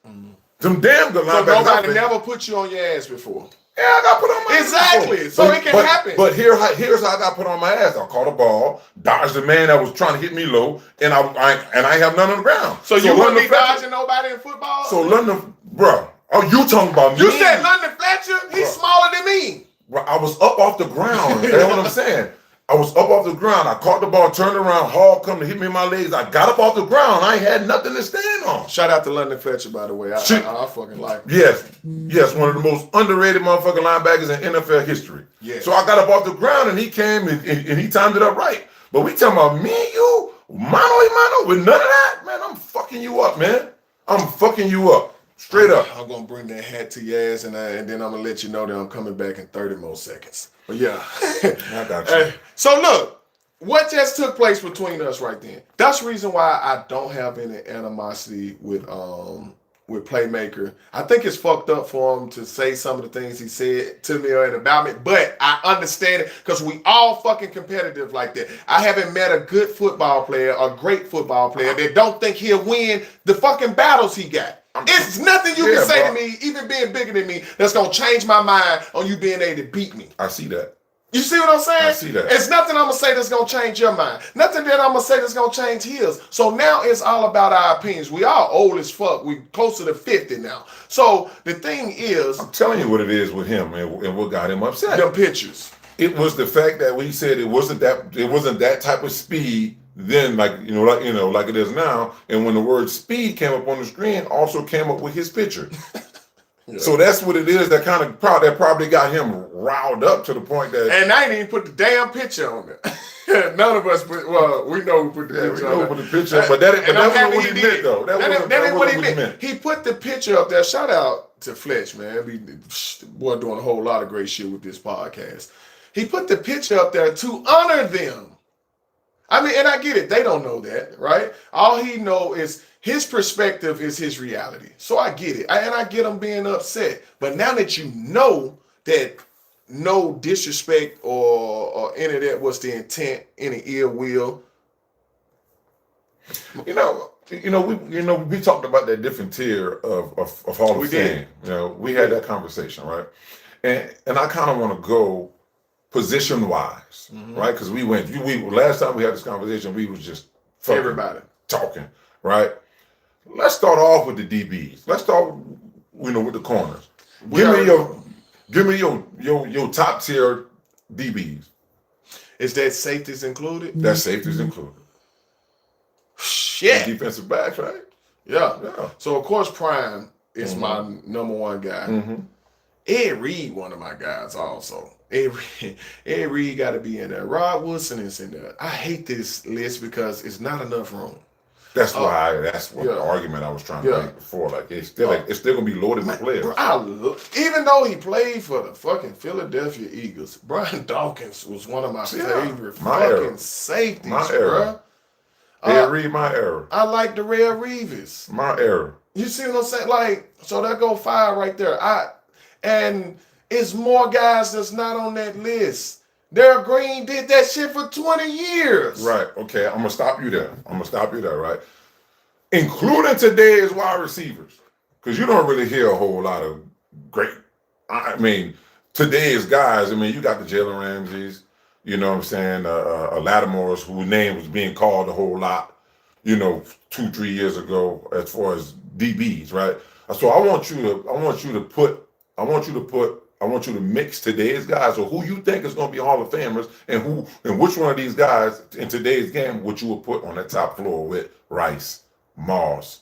Some damn good linebackers. So nobody never put you on your ass before. Yeah, I got put on my ass. Exactly. So it can happen. But here's how I got put on my ass. I caught a ball, dodged the man that was trying to hit me low, and I have none on the ground. So you wouldn't be dodging nobody in football? So London, bro. Oh, you talking about me? You said London Fletcher? He's smaller than me. Bro, I was up off the ground. You know what I'm saying? I was up off the ground. I caught the ball, turned around, Hall come to hit me in my legs. I got up off the ground. I ain't had nothing to stand on. Shout out to London Fletcher, by the way. I fucking like him. Yes, one of the most underrated motherfucking linebackers in NFL history. Yeah. So I got up off the ground and he came and he timed it up right. But we talking about me and you, mano a mano, with none of that, man. I'm fucking you up, man. I'm fucking you up. Straight up. I'm gonna bring that hat to your ass, and then I'm gonna let you know that I'm coming back in 30 more seconds. But yeah, I got you. So look, what just took place between us right then? That's the reason why I don't have any animosity with Playmaker. I think it's fucked up for him to say some of the things he said to me and about me, but I understand it because we all fucking competitive like that. I haven't met a good football player, a great football player that don't think he'll win the fucking battles he got. It's nothing you can say to me, even being bigger than me, that's gonna change my mind on you being able to beat me. I see that. You see what I'm saying? I see that. It's nothing I'm gonna say that's gonna change your mind. Nothing that I'm gonna say that's gonna change his. So now it's all about our opinions. We all old as fuck. We closer to 50 now. So the thing is, I'm telling you what it is with him and what got him upset. them pictures. It was the fact that we said it wasn't that type of speed then, like it is now. And when the word speed came up on the screen, also came up with his picture. Yeah. So that's what it is that probably got him riled up to the point that. And I ain't even put the damn picture on there. None of us put. Well, we know who put the picture on there. Put the picture, but that wasn't what he meant, though. That wasn't what he meant. He put the picture up there. Shout out to Fletch, man. Boy, doing a whole lot of great shit with this podcast. He put the picture up there to honor them. I mean, and I get it. They don't know that, right? All he know is his perspective is his reality. So I get it. And I get him being upset. But now that you know that no disrespect or any of that was the intent, any ill will. We talked about that different tier of Hall of Fame. We had that conversation, right? And I kind of want to go position wise, right? Because we last time we had this conversation, we was just everybody talking, right? Let's start off with the DBs. Let's start, with the corners. Give me your top tier DBs. Is that safeties included? That safeties included. Shit. The defensive backs, right? Yeah. So of course Prime is my number one guy. Ed Reed, one of my guys also. Ed Reed got to be in there. Rod Woodson is in there. I hate this list because it's not enough room. That's why. That's what the argument I was trying to make before. Like it's still gonna be loaded with players. Even though he played for the fucking Philadelphia Eagles, Brian Dawkins was one of my favorite fucking safeties, bro. Ed Reed, my era. I like Darrell Reeves. My era. You see what I'm saying? Like, so that go 5 right there. And it's more guys that's not on that list. Darryl Green did that shit for 20 years. Right. Okay. I'm gonna stop you there. Right. Including today's wide receivers, because you don't really hear a whole lot of great. I mean, today's guys. I mean, you got the Jalen Ramseys. You know what I'm saying? Lattimore's, whose name was being called a whole lot. 2-3 years ago, as far as DBs, right? So I want you to mix today's guys, or who you think is going to be Hall of Famers, and which one of these guys in today's game would you would put on that top floor with Rice, Moss,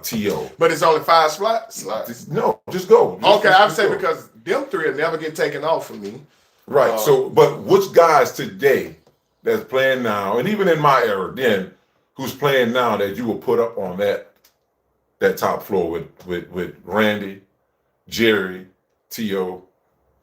T.O. But it's only 5 slots? No, just go. I'm saying because them 3 will never get taken off for me. Right. But which guys today that's playing now, and even in my era then, who's playing now that you will put up on that top floor with Randy, Jerry, T.O.,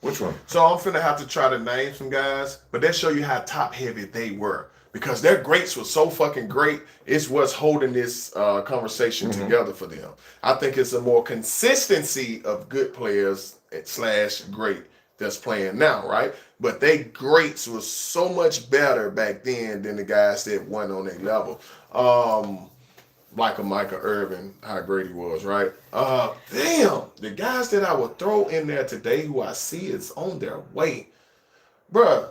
which one? So I'm finna have to try to name some guys, but that show you how top heavy they were. Because their greats were so fucking great, it's what's holding this conversation together for them. I think it's a more consistency of good players / great that's playing now, right? But they greats was so much better back then than the guys that went on their level. Like a MICHAEL IRVIN, how great he was, right? The guys that I would throw in there today who I see is on their way. Bruh,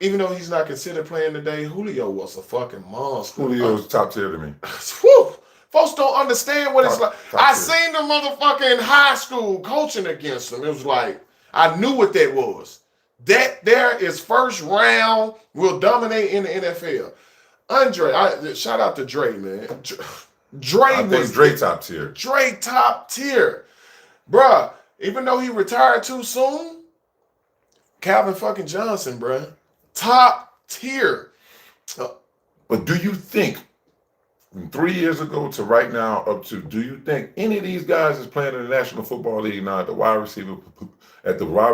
even though he's not considered playing today, Julio was a fucking monster. Julio's top tier to me. Whew. Folks don't understand what it's like. I seen the motherfucker in high school coaching against him. It was like, I knew what that was. That there is first round, will dominate in the NFL. Shout out to Dre, man. I think Dre top tier. Dre top tier. Bruh, even though he retired too soon, Calvin fucking Johnson, bruh. Top tier. But do you think from 3 years ago to right now up to, do you think any of these guys that's playing in the National Football League now at the wide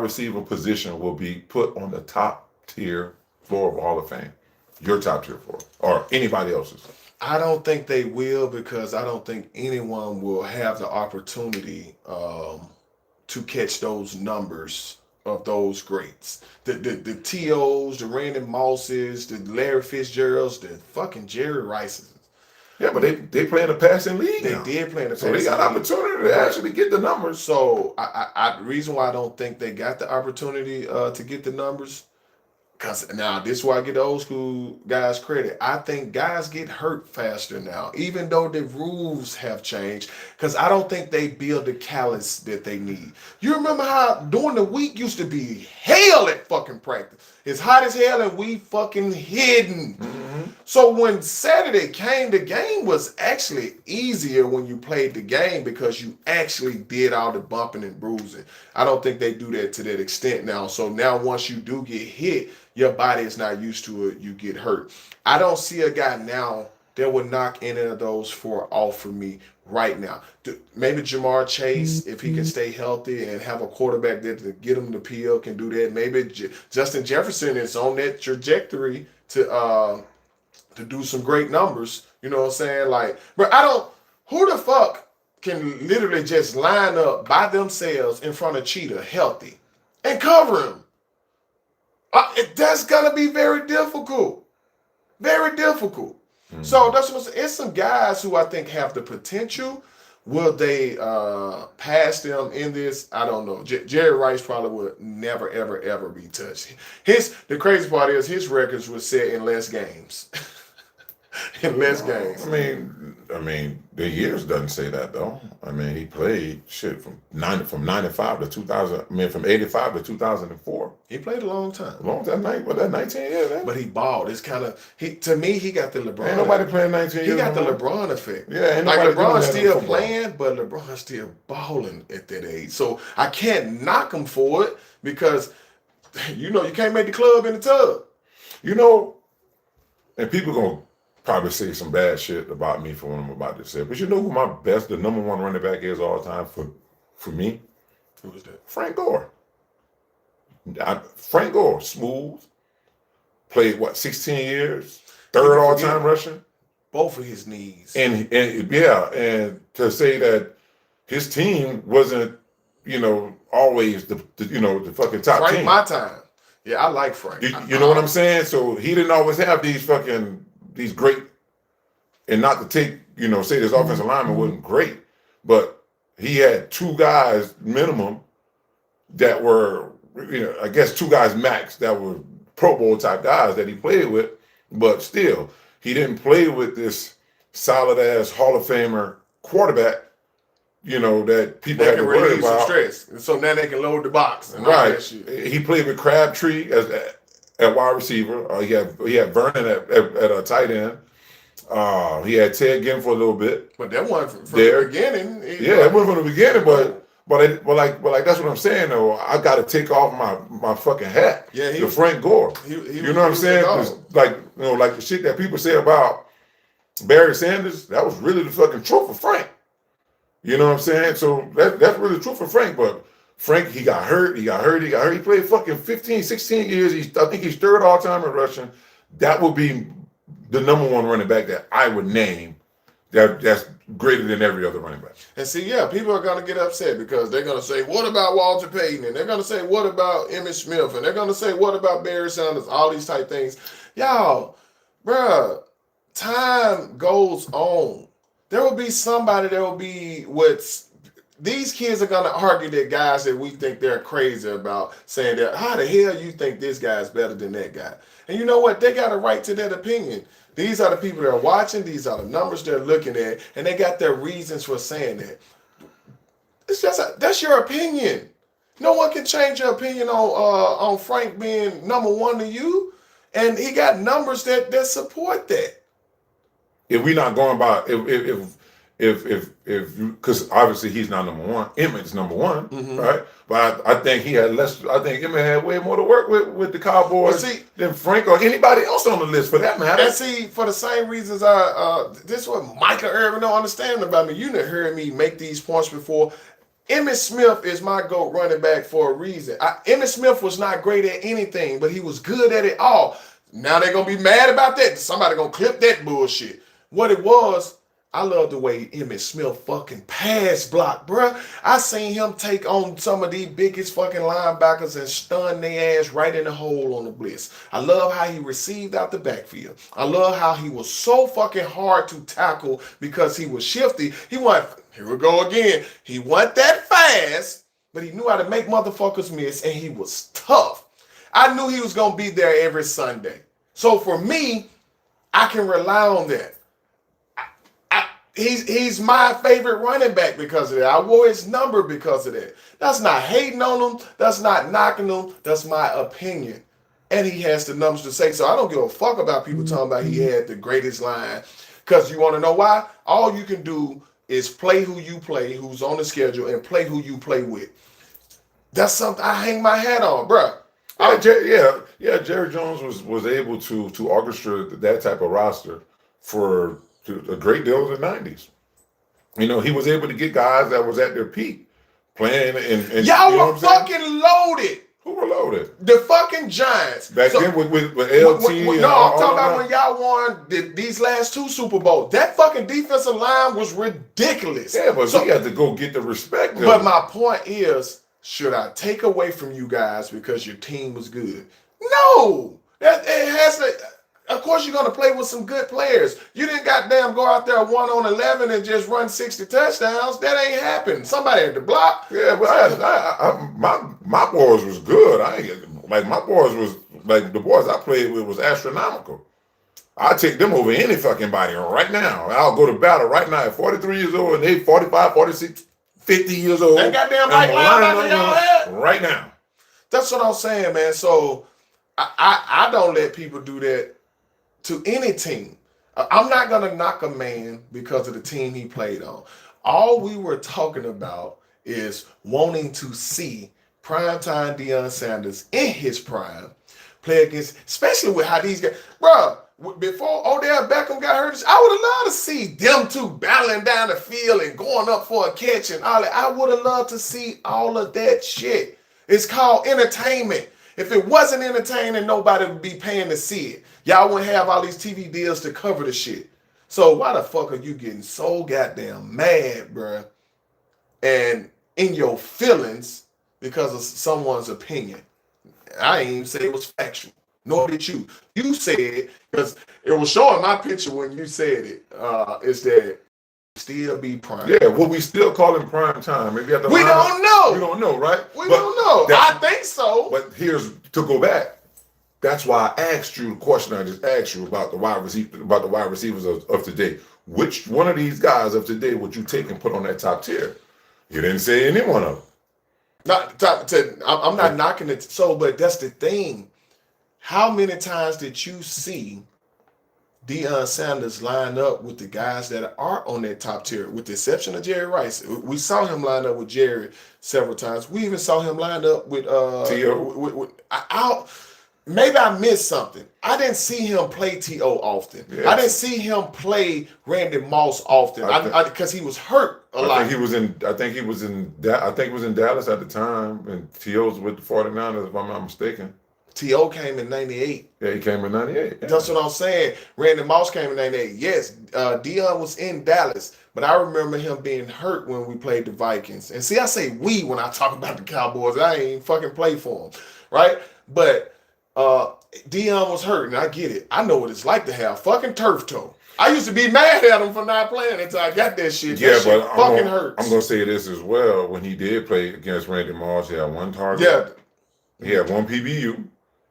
receiver position will be put on the top tier floor of Hall of Fame? Your top tier floor or anybody else's? I don't think they will, because I don't think anyone will have the opportunity to catch those numbers of those greats. The T.O.s, the Randy Mosses, the Larry Fitzgeralds, the fucking Jerry Rices. Yeah, but they play in the passing league They now. did play in the So passing they got league. opportunity to actually get the numbers. So the reason why I don't think they got the opportunity to get the numbers, because now this is why I get the old school guys credit. I think guys get hurt faster now, even though the rules have changed, because I don't think they build the callus that they need. You remember how during the week used to be hell at fucking practice. It's hot as hell and we fucking hidden. Mm-hmm. So when Saturday came, the game was actually easier when you played the game, because you actually did all the bumping and bruising. I don't think they do that to that extent now. So now once you do get hit, your body is not used to it. You get hurt. I don't see a guy now that would knock any of those four off for me right now. Maybe Jamar Chase, if he can stay healthy and have a quarterback that to get him the PL, can do that. Maybe Justin Jefferson is on that trajectory to do some great numbers. You know what I'm saying? Like, but who the fuck can literally just line up by themselves in front of Cheetah healthy and cover him? That's gonna be very difficult. Very difficult. Mm-hmm. So that's what I'm saying. It's some guys who I think have the potential. Will they pass them in this? I don't know. Jerry Rice probably would never, ever, ever be touched. The crazy part is his records were set in less games. In less games. I mean, the years doesn't say that though. I mean, he played shit from 95 to 2000. I mean, from 85 to 2004. He played a long time. Long time, that 19 years. Man. But he balled. It's kind of to me. He got the LeBron. Ain't nobody playing 19 years. He got the LeBron effect. Yeah, ain't like nobody LeBron's still playing, but LeBron's still balling at that age. So I can't knock him for it, because you can't make the club in the tub. And people gonna probably say some bad shit about me for what I'm about to say. But you know who the number one running back is all time for me? Who was that? Frank Gore. Frank Gore, smooth. Played 16 years, third all time rushing. Both of his knees. And to say that his team wasn't, always the fucking top Frank, team. my time. Yeah, I like Frank. You know what I'm saying? So he didn't always have these great, and not to take, say this offensive lineman wasn't great, but he had two guys minimum that were, I guess two guys max that were Pro Bowl type guys that he played with, but still, he didn't play with this solid ass Hall of Famer quarterback, that people had to worry about. Stress. And so now they can load the box and right. all that shit. He played with Crabtree at wide receiver. He had Vernon at a tight end. He had Ted Ginn for a little bit. But that one from the beginning. It went from the beginning, but that's what I'm saying though. I got to take off my fucking hat. Yeah, to Frank Gore. You know what I'm saying? Like the shit that people say about Barry Sanders, that was really the fucking truth for Frank. You know what I'm saying? So that's really true for Frank. But Frank, he got hurt. He played fucking 15, 16 years. I think he's third all time in rushing. That would be the number one running back that I would name that's greater than every other running back. And see, people are going to get upset because they're going to say, what about Walter Payton? And they're going to say, what about Emmitt Smith? And they're going to say, what about Barry Sanders? All these type things. Y'all, bruh, time goes on. There will be somebody that will be these kids are going to argue that guys that we think they're crazy about, saying that, how the hell you think this guy's better than that guy? And you know what? They got a right to that opinion. These are the people that are watching. These are the numbers they're looking at, and they got their reasons for saying that. It's just that's your opinion. No one can change your opinion on Frank being number one to you, and he got numbers that support that. If we're not going by if because obviously he's not number one, Emmett's number one, right? But I think he had less. I think Emmett had way more to work with the Cowboys than Frank or anybody else on the list for that matter. And see, for the same reasons, this is what MICHAEL IRVIN don't understand about me. You never heard me make these points before. Emmitt Smith is my GOAT running back for a reason. Emmitt Smith was not great at anything, but he was good at it all. Now they're going to be mad about that. Somebody going to clip that bullshit. What it was, I love the way Emmitt Smith fucking pass block, bruh. I seen him take on some of the biggest fucking linebackers and stun their ass right in the hole on the blitz. I love how he received out the backfield. I love how he was so fucking hard to tackle because he was shifty. He wasn't, here we go again, he wasn't that fast, but he knew how to make motherfuckers miss, and he was tough. I knew he was going to be there every Sunday. So for me, I can rely on that. He's my favorite running back because of that. I wore his number because of that. That's not hating on him. That's not knocking him. That's my opinion. And he has the numbers to say so. I don't give a fuck about people talking about he had the greatest line. Because you want to know why? All you can do is play who you play, who's on the schedule, and play who you play with. That's something I hang my hat on, bruh. Jerry Jones was able to orchestrate that type of roster for a great deal of the 90s. You know, he was able to get guys that was at their peak playing and y'all you know were fucking loaded. Who were loaded? The fucking Giants. Back then with LT. No, I'm talking about when y'all won these last two Super Bowls. That fucking defensive line was ridiculous. Yeah, but he had to go get the respect. But my point is, should I take away from you guys because your team was good? No. It has to. Of course, you're going to play with some good players. You didn't goddamn go out there 1 on 11 and just run 60 touchdowns. That ain't happened. Somebody had to block. Yeah, but my boys was good. My boys was like the boys I played with was astronomical. I take them over any fucking body right now. I'll go to battle right now at 43 years old and they 45, 46, 50 years old. That goddamn Mike linebacker y'all had? Right now. That's what I'm saying, man. So I don't let people do that to any team. I'm not going to knock a man because of the team he played on. All we were talking about is wanting to see primetime Deion Sanders in his prime play against, especially with how these guys, bro, before Odell Beckham got hurt, I would have loved to see them two battling down the field and going up for a catch and all that. I would have loved to see all of that shit. It's called entertainment. If it wasn't entertaining, nobody would be paying to see it. Y'all wouldn't have all these TV deals to cover the shit. So why the fuck are you getting so goddamn mad, bruh, and in your feelings because of someone's opinion? I ain't even say it was factual, nor did you. You said it because it was showing my picture when you said it. Is that still be prime? Yeah, well, we still call him prime time. Maybe at the we don't know. We don't know, right? We don't know. I think so. But here's to go back. That's why I asked you the question I just asked you about the wide receivers of today. Which one of these guys of today would you take and put on that top tier? You didn't say any one of them. I'm not knocking it. So, but that's the thing. How many times did you see Deion Sanders line up with the guys that are on that top tier, with the exception of Jerry Rice? We saw him line up with Jerry several times. We even saw him lined up with maybe I missed something. I didn't see him play T.O. often. Yes. I didn't see him play Randy Moss often because he was hurt a lot. I think he was in Dallas at the time, and T.O.'s with the 49ers, if I'm not mistaken. T.O. came in 98. Yeah, he came in 98. Yeah. That's what I'm saying. Randy Moss came in 98. Yes, Deion was in Dallas, but I remember him being hurt when we played the Vikings. And see, I say we when I talk about the Cowboys. I ain't fucking play for them, right? But Deion was hurt, and I get it. I know what it's like to have fucking turf toe. I used to be mad at him for not playing until I got that shit. Yeah, that but shit fucking hurts. I'm gonna say this as well. When he did play against Randy Moss, he had one target. Yeah. He had one PBU.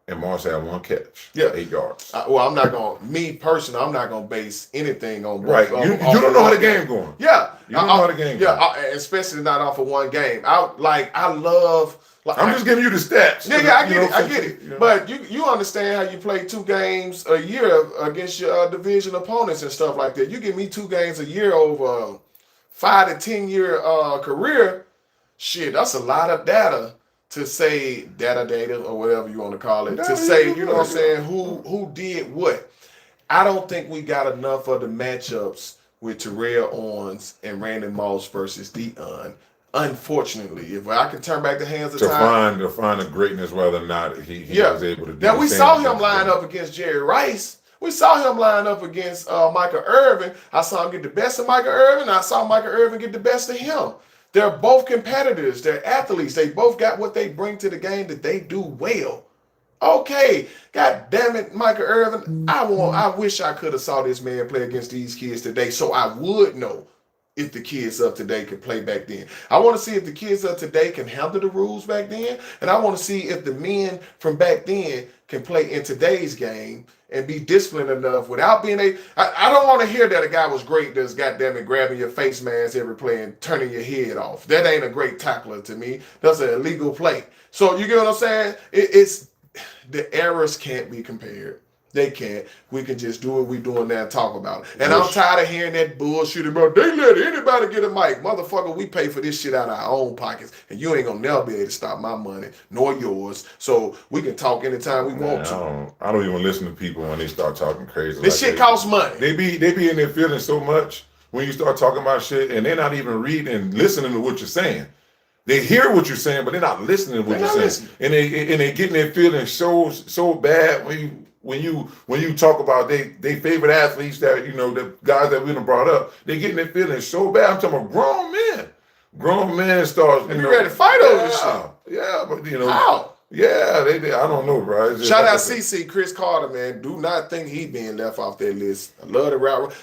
and Moss had 1 catch. Yeah. 8 yards. Well, I'm not going to, me personally, I'm not going to base anything on right. You don't know how the game going. Yeah. You don't know how the game going. Especially not off of one game. I love. I'm just giving you the stats. Yeah, I get it. You know? But you understand how you play 2 games a year against your division opponents and stuff like that. You give me 2 games a year over a 5 to 10 year career. Shit, that's a lot of data to say data or whatever you want to call it. To say, you know what I'm saying, who did what. I don't think we got enough of the matchups with Terrell Owens and Randy Moss versus Deion. Unfortunately, if I can turn back the hands of time to find the greatness, whether or not he was able to do. Now we saw him line up against Jerry Rice. We saw him line up against Michael Irvin. I saw him get the best of Michael Irvin. I saw Michael Irvin get the best of him. They're both competitors. They're athletes. They both got what they bring to the game that they do well. Okay, God damn it, Michael Irvin. I wish I could have saw this man play against these kids today, so I would know if the kids of today could play back then. I want to see if the kids of today can handle the rules back then, and I want to see if the men from back then can play in today's game and be disciplined enough without being I don't want to hear that a guy was great that's goddamn it grabbing your face mask every play and turning your head off. That ain't a great tackler to me. That's an illegal play. So you get what I'm saying? It's the errors can't be compared. They can't. We can just do what we doing now and talk about it. And I'm tired of hearing that bullshit about they let anybody get a mic. Motherfucker, we pay for this shit out of our own pockets. And you ain't gonna never be able to stop my money, nor yours. So we can talk anytime we want to. I don't even listen to people when they start talking crazy. This shit costs money. They be in their feelings so much when you start talking about shit and they're not even reading and listening to what you're saying. They hear what you're saying, but they're not listening to what you're saying. And they getting their feelings so bad when you talk about they favorite athletes that the guys that we done brought up, they getting their feelings so bad. I'm talking about grown men. Grown men start ready to fight over this shit. Yeah, but how? Yeah, they I don't know, bro. Shout out CC Chris Carter, man. Do not think he being left off that list. I love the route.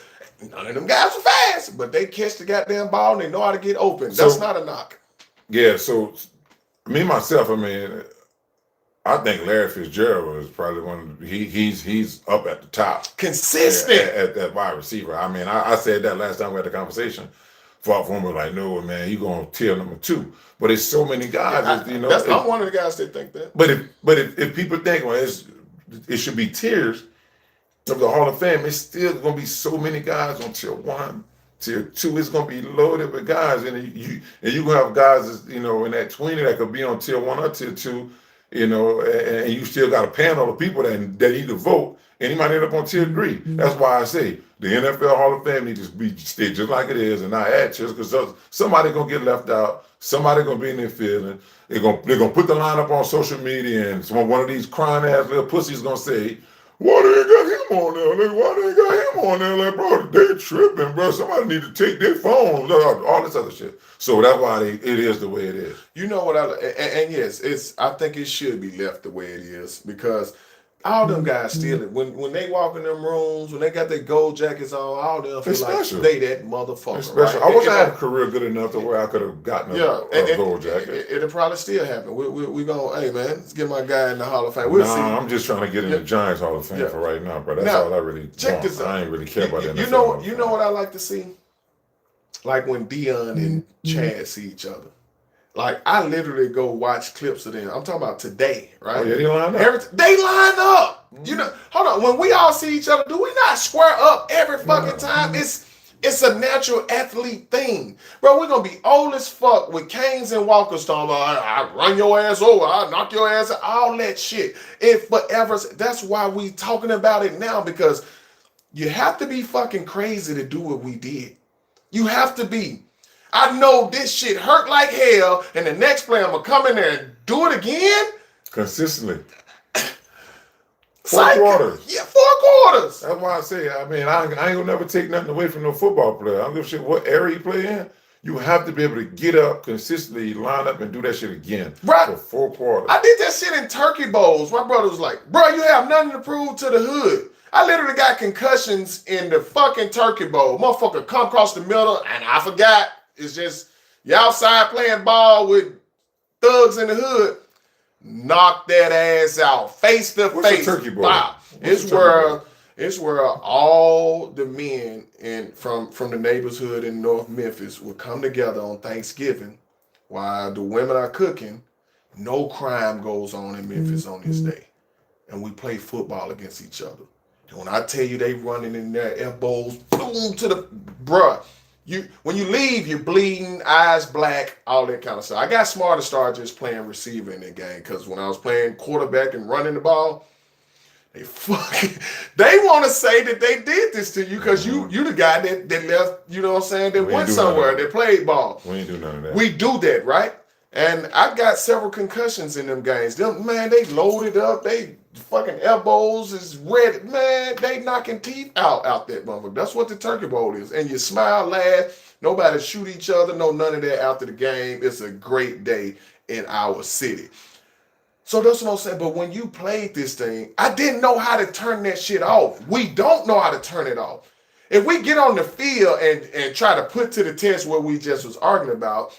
None of them guys are fast, but they catch the goddamn ball and they know how to get open. That's not a knock. Yeah, so me myself, I think Larry Fitzgerald is probably one of he's up at the top. Consistent. At that wide receiver. I said that last time we had the conversation. Fought for him, was like, no, man, you gonna tier number 2. But there's so many guys, I'm one of the guys that think that. But if people think, well, it should be tiers of the Hall of Fame, it's still gonna be so many guys on tier 1. Tier 2 is gonna be loaded with guys, and you gonna have guys in that 20 that could be on tier 1 or tier 2, and you still got a panel of people that need to vote, and he might end up on tier 3. That's why I say the NFL Hall of Fame needs to stay just like it is and not add tiers, because somebody gonna get left out, somebody gonna be in their feeling. They're gonna put the lineup on social media, and one of these crying ass little pussies gonna say, why they ain't got him on there? Like, why they ain't got him on there? Like, bro, they tripping, bro. Somebody need to take their phones, all this other shit. So that's why it is the way it is. You know what and yes, I think it should be left the way it is, because all them guys steal it. When they walk in them rooms, when they got their gold jackets on, all them feel like they that motherfucker. Right? I wish I had a career good enough to where I could have gotten a gold jacket. It'll probably still happen. We gonna, hey man, let's get my guy in the Hall of Fame. We'll see. I'm just trying to get in the Giants Hall of Fame for right now, bro. That's all I really check want. This out. I ain't really care about that. You know what I like to see? Like when Deion and Chad see each other. Like, I literally go watch clips of them. I'm talking about today, right? Oh, yeah, they line up. They line up. Hold on. When we all see each other, do we not square up every fucking time? It's a natural athlete thing. Bro, we're going to be old as fuck with canes and walkers talking about, I run your ass over, I knock your ass out, all that shit. It forever. That's why we talking about it now, because you have to be fucking crazy to do what we did. You have to be. I know this shit hurt like hell, and the next play I'm going to come in there and do it again? Consistently. 4 quarters. Yeah, 4 quarters. That's why I say, I ain't going to never take nothing away from no football player. I don't give a shit what area you play in. You have to be able to get up consistently, line up, and do that shit again for 4 quarters. I did that shit in turkey bowls. My brother was like, bro, you have nothing to prove to the hood. I literally got concussions in the fucking turkey bowl. Motherfucker come across the middle, and I forgot. It's just, you outside playing ball with thugs in the hood. knock that ass out, face to What's face. a turkey bowl? Wow. It's where all the men from the neighborhood in North Memphis will come together on Thanksgiving while the women are cooking. No crime goes on in Memphis on this day. And we play football against each other. And when I tell you they running in their elbows, boom, to the bruh. When you leave, you're bleeding, eyes black, all that kind of stuff. I got smart to start just playing receiver in that game because when I was playing quarterback and running the ball, they want to say that they did this to you because you the guy that left, you know what I'm saying, that went somewhere, that played ball. We ain't do none of that. We do that, right? And I got several concussions in them games. Man, they loaded up. They fucking elbows is red. Man, they knocking teeth out that motherfucker. That's what the turkey bowl is. And you smile, laugh. Nobody shoot each other. No, none of that after the game. It's a great day in our city. So that's what I'm saying. But when you played this thing, I didn't know how to turn that shit off. We don't know how to turn it off. If we get on the field and try to put to the test what we just was arguing about,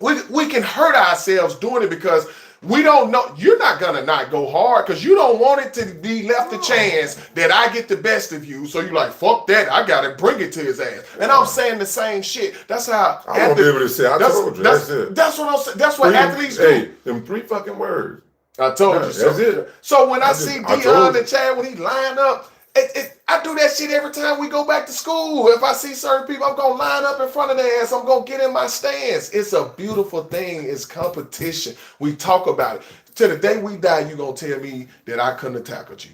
we can hurt ourselves doing it because we don't know. You're not gonna not go hard because you don't want it to be left a chance that I get the best of you. So you're like, fuck that. I gotta bring it to his ass. And I'm saying the same shit. That's how I won't be able to say. I told you. That's it. That's what I'm saying. That's what athletes do. Hey, them 3 fucking words. I told you. So, that's it. So when I see Dion and Chad when he line up, I do that shit every time we go back to school. If I see certain people, I'm going to line up in front of their ass. I'm going to get in my stance. It's a beautiful thing. It's competition. We talk about it. To the day we die, you're going to tell me that I couldn't have tackled you.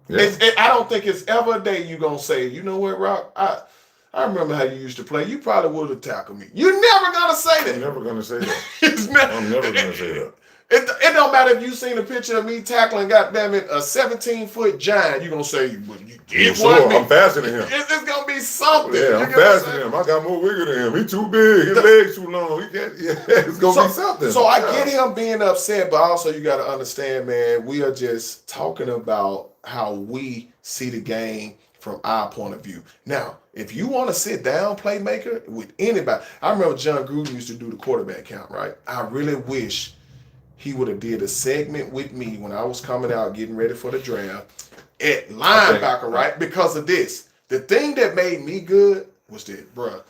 Yeah. I don't think it's ever a day you're going to say, you know what, Rock? I remember how you used to play. You probably would have tackled me. You're never going to say that. I'm never going to say that. I'm never going to say that. It don't matter if you seen a picture of me tackling, goddamn it, a 17-foot giant. You gonna say, well, you get one. I'm faster than him. It's gonna be something. Yeah, I'm faster than him. I got more wiggle than him. He too big. His legs too long. He can't. Yeah, it's gonna be something. So I get him being upset, but also you got to understand, man. We are just talking about how we see the game from our point of view. Now, if you want to sit down, playmaker with anybody, I remember John Gruden used to do the quarterback count. Right? I really wish he would have did a segment with me when I was coming out getting ready for the draft at linebacker, right? Because of this. The thing that made me good was that, bruh,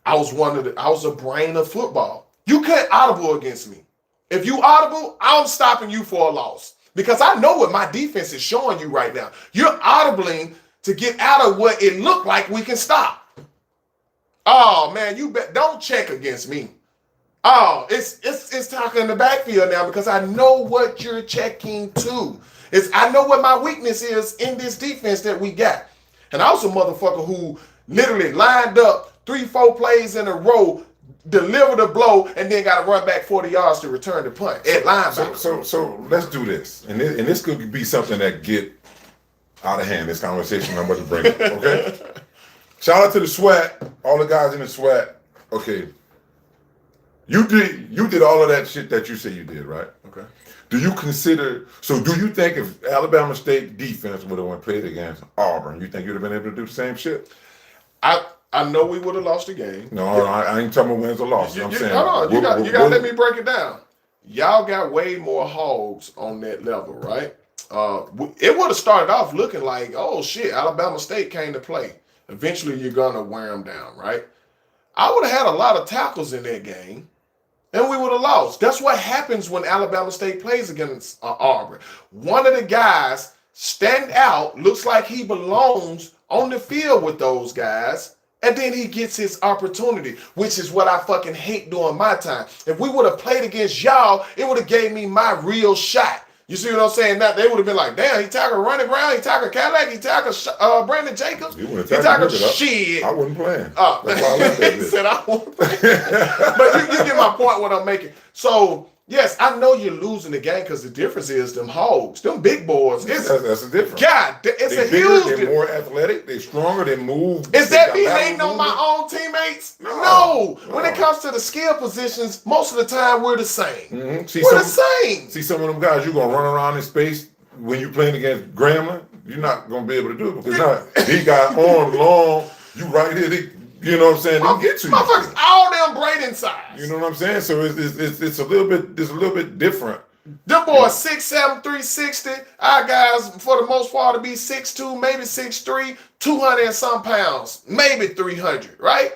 I was a brain of football. You can't audible against me. If you audible, I'm stopping you for a loss. Because I know what my defense is showing you right now. You're audibling to get out of what it looked like we can stop. Oh man, don't check against me. Oh, it's talking in the backfield now because I know what you're checking to. I know what my weakness is in this defense that we got. And I was a motherfucker who literally lined up 3-4 plays in a row, delivered a blow, and then got to run back 40 yards to return the punt at linebacker. So let's do this. And this could be something that get out of hand, this conversation I'm about to bring up, okay? Shout out to the SWAT, all the guys in the SWAT. Okay. You did all of that shit that you say you did, right? Okay. Do you think if Alabama State defense would have went played against Auburn, you think you'd have been able to do the same shit? I know we would have lost the game. No, I ain't talking about wins or losses. I'm saying, hold on, you got to let me break it down. Y'all got way more hogs on that level, right? It would have started off looking like, oh shit, Alabama State came to play. Eventually, you're gonna wear them down, right? I would have had a lot of tackles in that game. And we would have lost. That's what happens when Alabama State plays against Auburn. One of the guys stand out, looks like he belongs on the field with those guys, and then he gets his opportunity, which is what I fucking hate during my time. If we would have played against y'all, it would have gave me my real shot. You see what I'm saying? Now they would have been like, damn, he tackled Running Brown, he tackled Cadillac, he tackled Brandon Jacobs, he tackled shit. I wasn't playing. That's why I left that. He said I wasn't playing. But you get my point what I'm making. So yes, I know you're losing the game because the difference is them hogs, them big boys. That's the difference. God, it's a bigger, huge. They're more athletic. They're stronger. They move. Is that me hating on my own teammates? No. When it comes to the skill positions, most of the time we're the same. Mm-hmm. We're the same. See some of them guys, you're gonna run around in space when you're playing against Grambling. You're not gonna be able to do it because he got arms long. You right here. You know what I'm saying? They can get to you. Motherfuckers, all them braiding size. You know what I'm saying? So it's a little bit different Them boys 6'7", 360. Our guys, for the most part, to be 6'2", maybe 6'3", 200 and some pounds, maybe 300, right?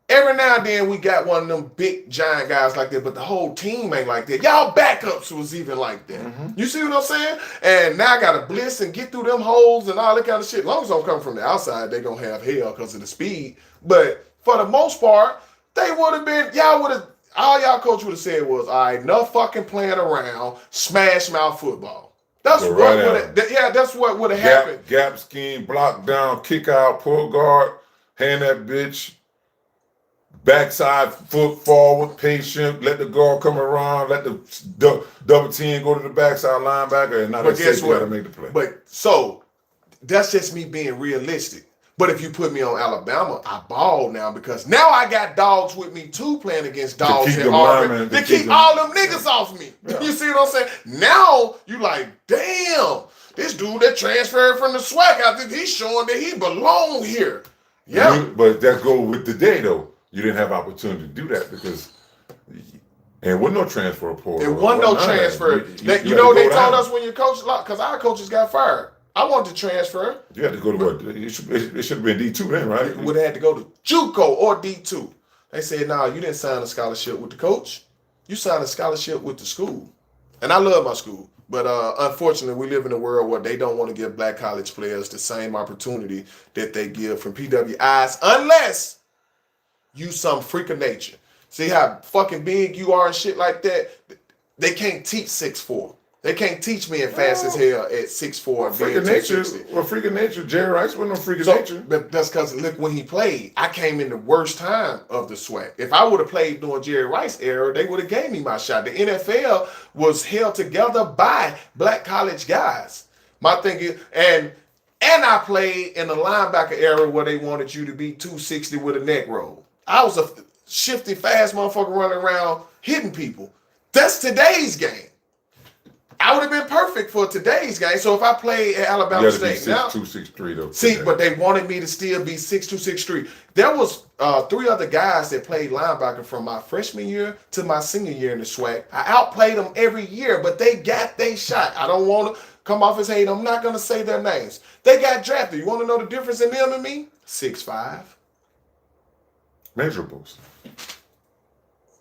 Every now and then we got one of them big giant guys like that, but the whole team ain't like that. Y'all backups was even like that. You see what I'm saying? And now I got to blitz and get through them holes and all that kind of shit. As long as I'm coming from the outside, they gonna have hell because of the speed. But for the most part, they would have been, all y'all coach would have said was, all right, no fucking playing around, smash mouth football. That's Go what right would have, that's what would have happened. Gap scheme, block down, kick out, pull guard, hand that bitch. Backside foot forward, patient, let the guard come around, let the double team go to the backside linebacker, and now they say you gotta make the play. But so that's just me being realistic. But if you put me on Alabama, I ball now because now I got dogs with me too playing against dogs in Auburn to keep all them niggas off me. Yeah. You see what I'm saying? Now you like, damn, this dude that transferred from the SWAC, I think he's showing that he belong here. Yeah. But that go with today though. You didn't have opportunity to do that because and wasn't no transfer portal. There wasn't no transfer. You know what they told us when your coach, because our coaches got fired. I wanted to transfer. You had to go to what? It should have been D2 then, right? You would have had to go to JUCO or D2. They said, nah, you didn't sign a scholarship with the coach. You signed a scholarship with the school. And I love my school. But unfortunately, we live in a world where they don't want to give black college players the same opportunity that they give from PWIs unless you some freak of nature. See how fucking big you are and shit like that? They can't teach 6'4". They can't teach me fast as hell at 6'4". Freak of nature. Well, freak of nature. Jerry Rice wasn't no freak of nature. But that's because look, when he played, I came in the worst time of the SWAC. If I would have played during Jerry Rice era, they would have gave me my shot. The NFL was held together by black college guys. My thing is, and I played in the linebacker era where they wanted you to be 260 with a neck roll. I was a shifty, fast motherfucker running around hitting people. That's today's game. I would have been perfect for today's game. So if I played at Alabama State now, 6'2", 6'3" though. See, but they wanted me to still be 6'2", 6'3". There was 3 other guys that played linebacker from my freshman year to my senior year in the SWAC. I outplayed them every year, but they got their shot. I don't want to come off as hate. I'm not going to say their names. They got drafted. You want to know the difference in them and me? 6'5". Measurables.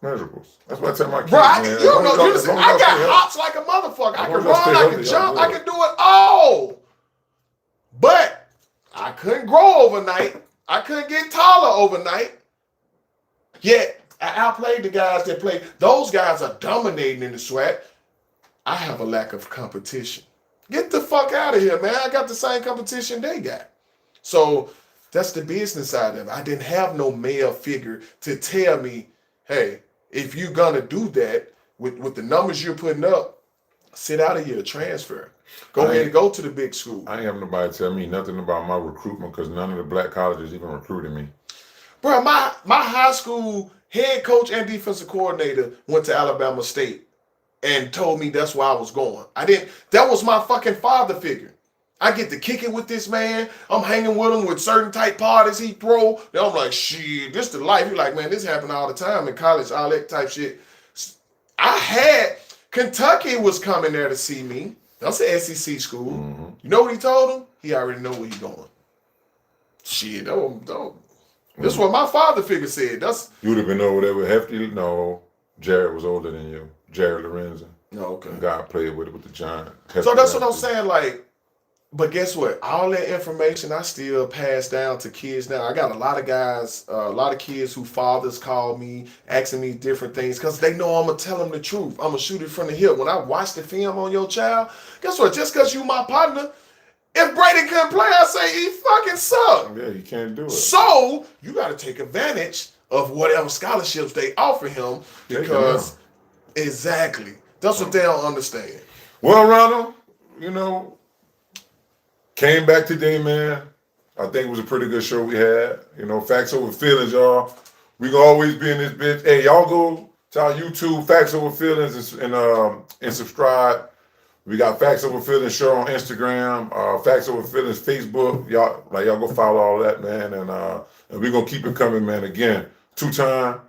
That's what I tell my kids. Bro, man. I got hops like a motherfucker. I can run, I can jump, I can do it all. But I couldn't grow overnight. I couldn't get taller overnight. Yet, I outplayed the guys that play. Those guys are dominating in the SWAC. I have a lack of competition. Get the fuck out of here, man. I got the same competition they got. So, that's the business side of it. I didn't have no male figure to tell me, hey, if you're gonna do that with the numbers you're putting up, sit out of here, transfer. Go ahead and go to the big school. I ain't have nobody tell me nothing about my recruitment because none of the black colleges even recruited me. Bro, my high school head coach and defensive coordinator went to Alabama State and told me that's where I was going. That was my fucking father figure. I get to kick it with this man. I'm hanging with him with certain type parties he throw. Then I'm like, shit, this the life. You're like, man, this happened all the time in college, all that type shit. Kentucky was coming there to see me. That's an SEC school. Mm-hmm. You know what he told him? He already know where he going. Shit, don't. This is what my father figure said. You would have been over there with Hefty. No, Jared was older than you. Jared Lorenzen. No, okay. God played with the Giant. So that's what I'm saying, like, but guess what? All that information I still pass down to kids now. I got a lot of guys, a lot of kids who fathers call me, asking me different things because they know I'm going to tell them the truth. I'm going to shoot it from the hip. When I watch the film on your child, guess what? Just because you my partner, if Brady couldn't play, I say he fucking sucked. Yeah, you can't do it. So you got to take advantage of whatever scholarships they offer him because exactly. That's what they don't understand. Well, Ronald, came back today, man. I think it was a pretty good show we had. Facts over feelings, y'all. We gonna always be in this bitch. Hey, y'all go to our YouTube, Facts Over Feelings, and subscribe. We got Facts Over Feelings show on Instagram, Facts Over Feelings Facebook. Y'all go follow all that, man. And we gonna keep it coming, man. Again, 2 time.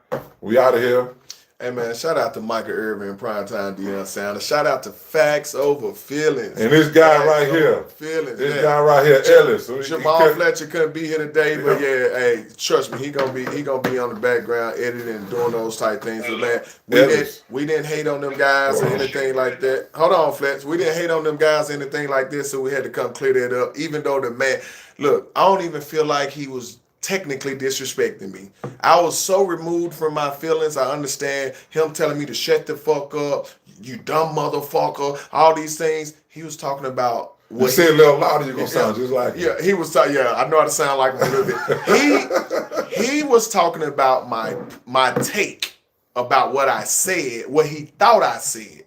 We out of here. Hey man, shout out to Michael Irvin, Primetime Deion Sanders. Shout out to Facts Over Feelings. And this guy Facts right Over here, Feelings. this Yeah. guy right here, Ellis. So Jamal Fletcher couldn't be here today, but yeah, hey, trust me, he gonna be on the background editing and doing those type things. But man, we didn't hate on them guys or anything like that. Hold on, Fletch. We didn't hate on them guys or anything like this, so we had to come clear that up. Even though the man, look, I don't even feel like he was technically disrespecting me. I was so removed from my feelings. I understand him telling me to shut the fuck up, you dumb motherfucker, all these things. He was talking about you say a little louder, you're gonna sound just like him. Yeah, he was talking. Yeah, I know how to sound like him a little bit. He was talking about my take about what I said, what he thought I said,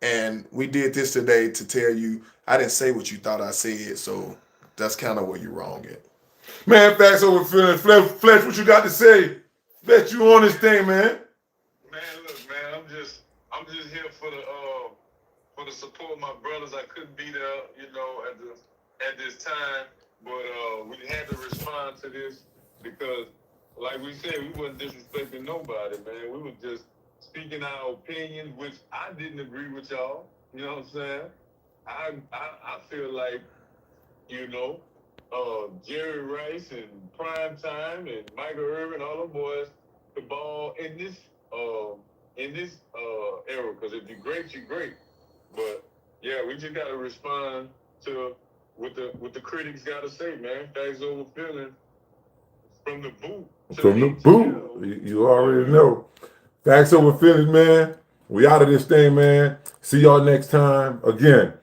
and we did this today to tell you I didn't say what you thought I said. So that's kind of where you're wrong at. Man, Facts Over Feelings. Fletch, what you got to say? Fletch, you on this thing, man. Man, look, man, I'm just here for the support of my brothers. I couldn't be there, at this time, but we had to respond to this because, like we said, we wasn't disrespecting nobody, man. We were just speaking our opinions, which I didn't agree with y'all. You know what I'm saying? I feel like, Jerry Rice and Primetime and Michael Irvin, all them boys, the ball in this era. Because if you're great, you're great. But yeah, we just gotta respond to what the critics gotta say, man. Facts Over Feelings from the boot. From the boot, you already know. Facts Over Feelings, man. We out of this thing, man. See y'all next time. Again,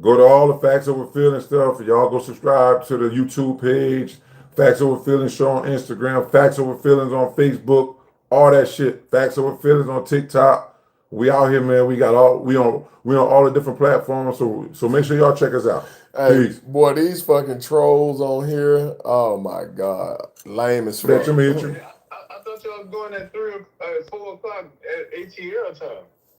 go to all the Facts Over Feelings stuff. Y'all go subscribe to the YouTube page. Facts Over Feelings show on Instagram. Facts Over Feelings on Facebook. All that shit. Facts Over Feelings on TikTok. We out here, man. We on all the different platforms. So make sure y'all check us out. Hey, Peace. boy, these fucking trolls on here. Oh my god, lame as fuck. Fletch, let me hit you. I thought y'all was going at 4 o'clock at ATL time.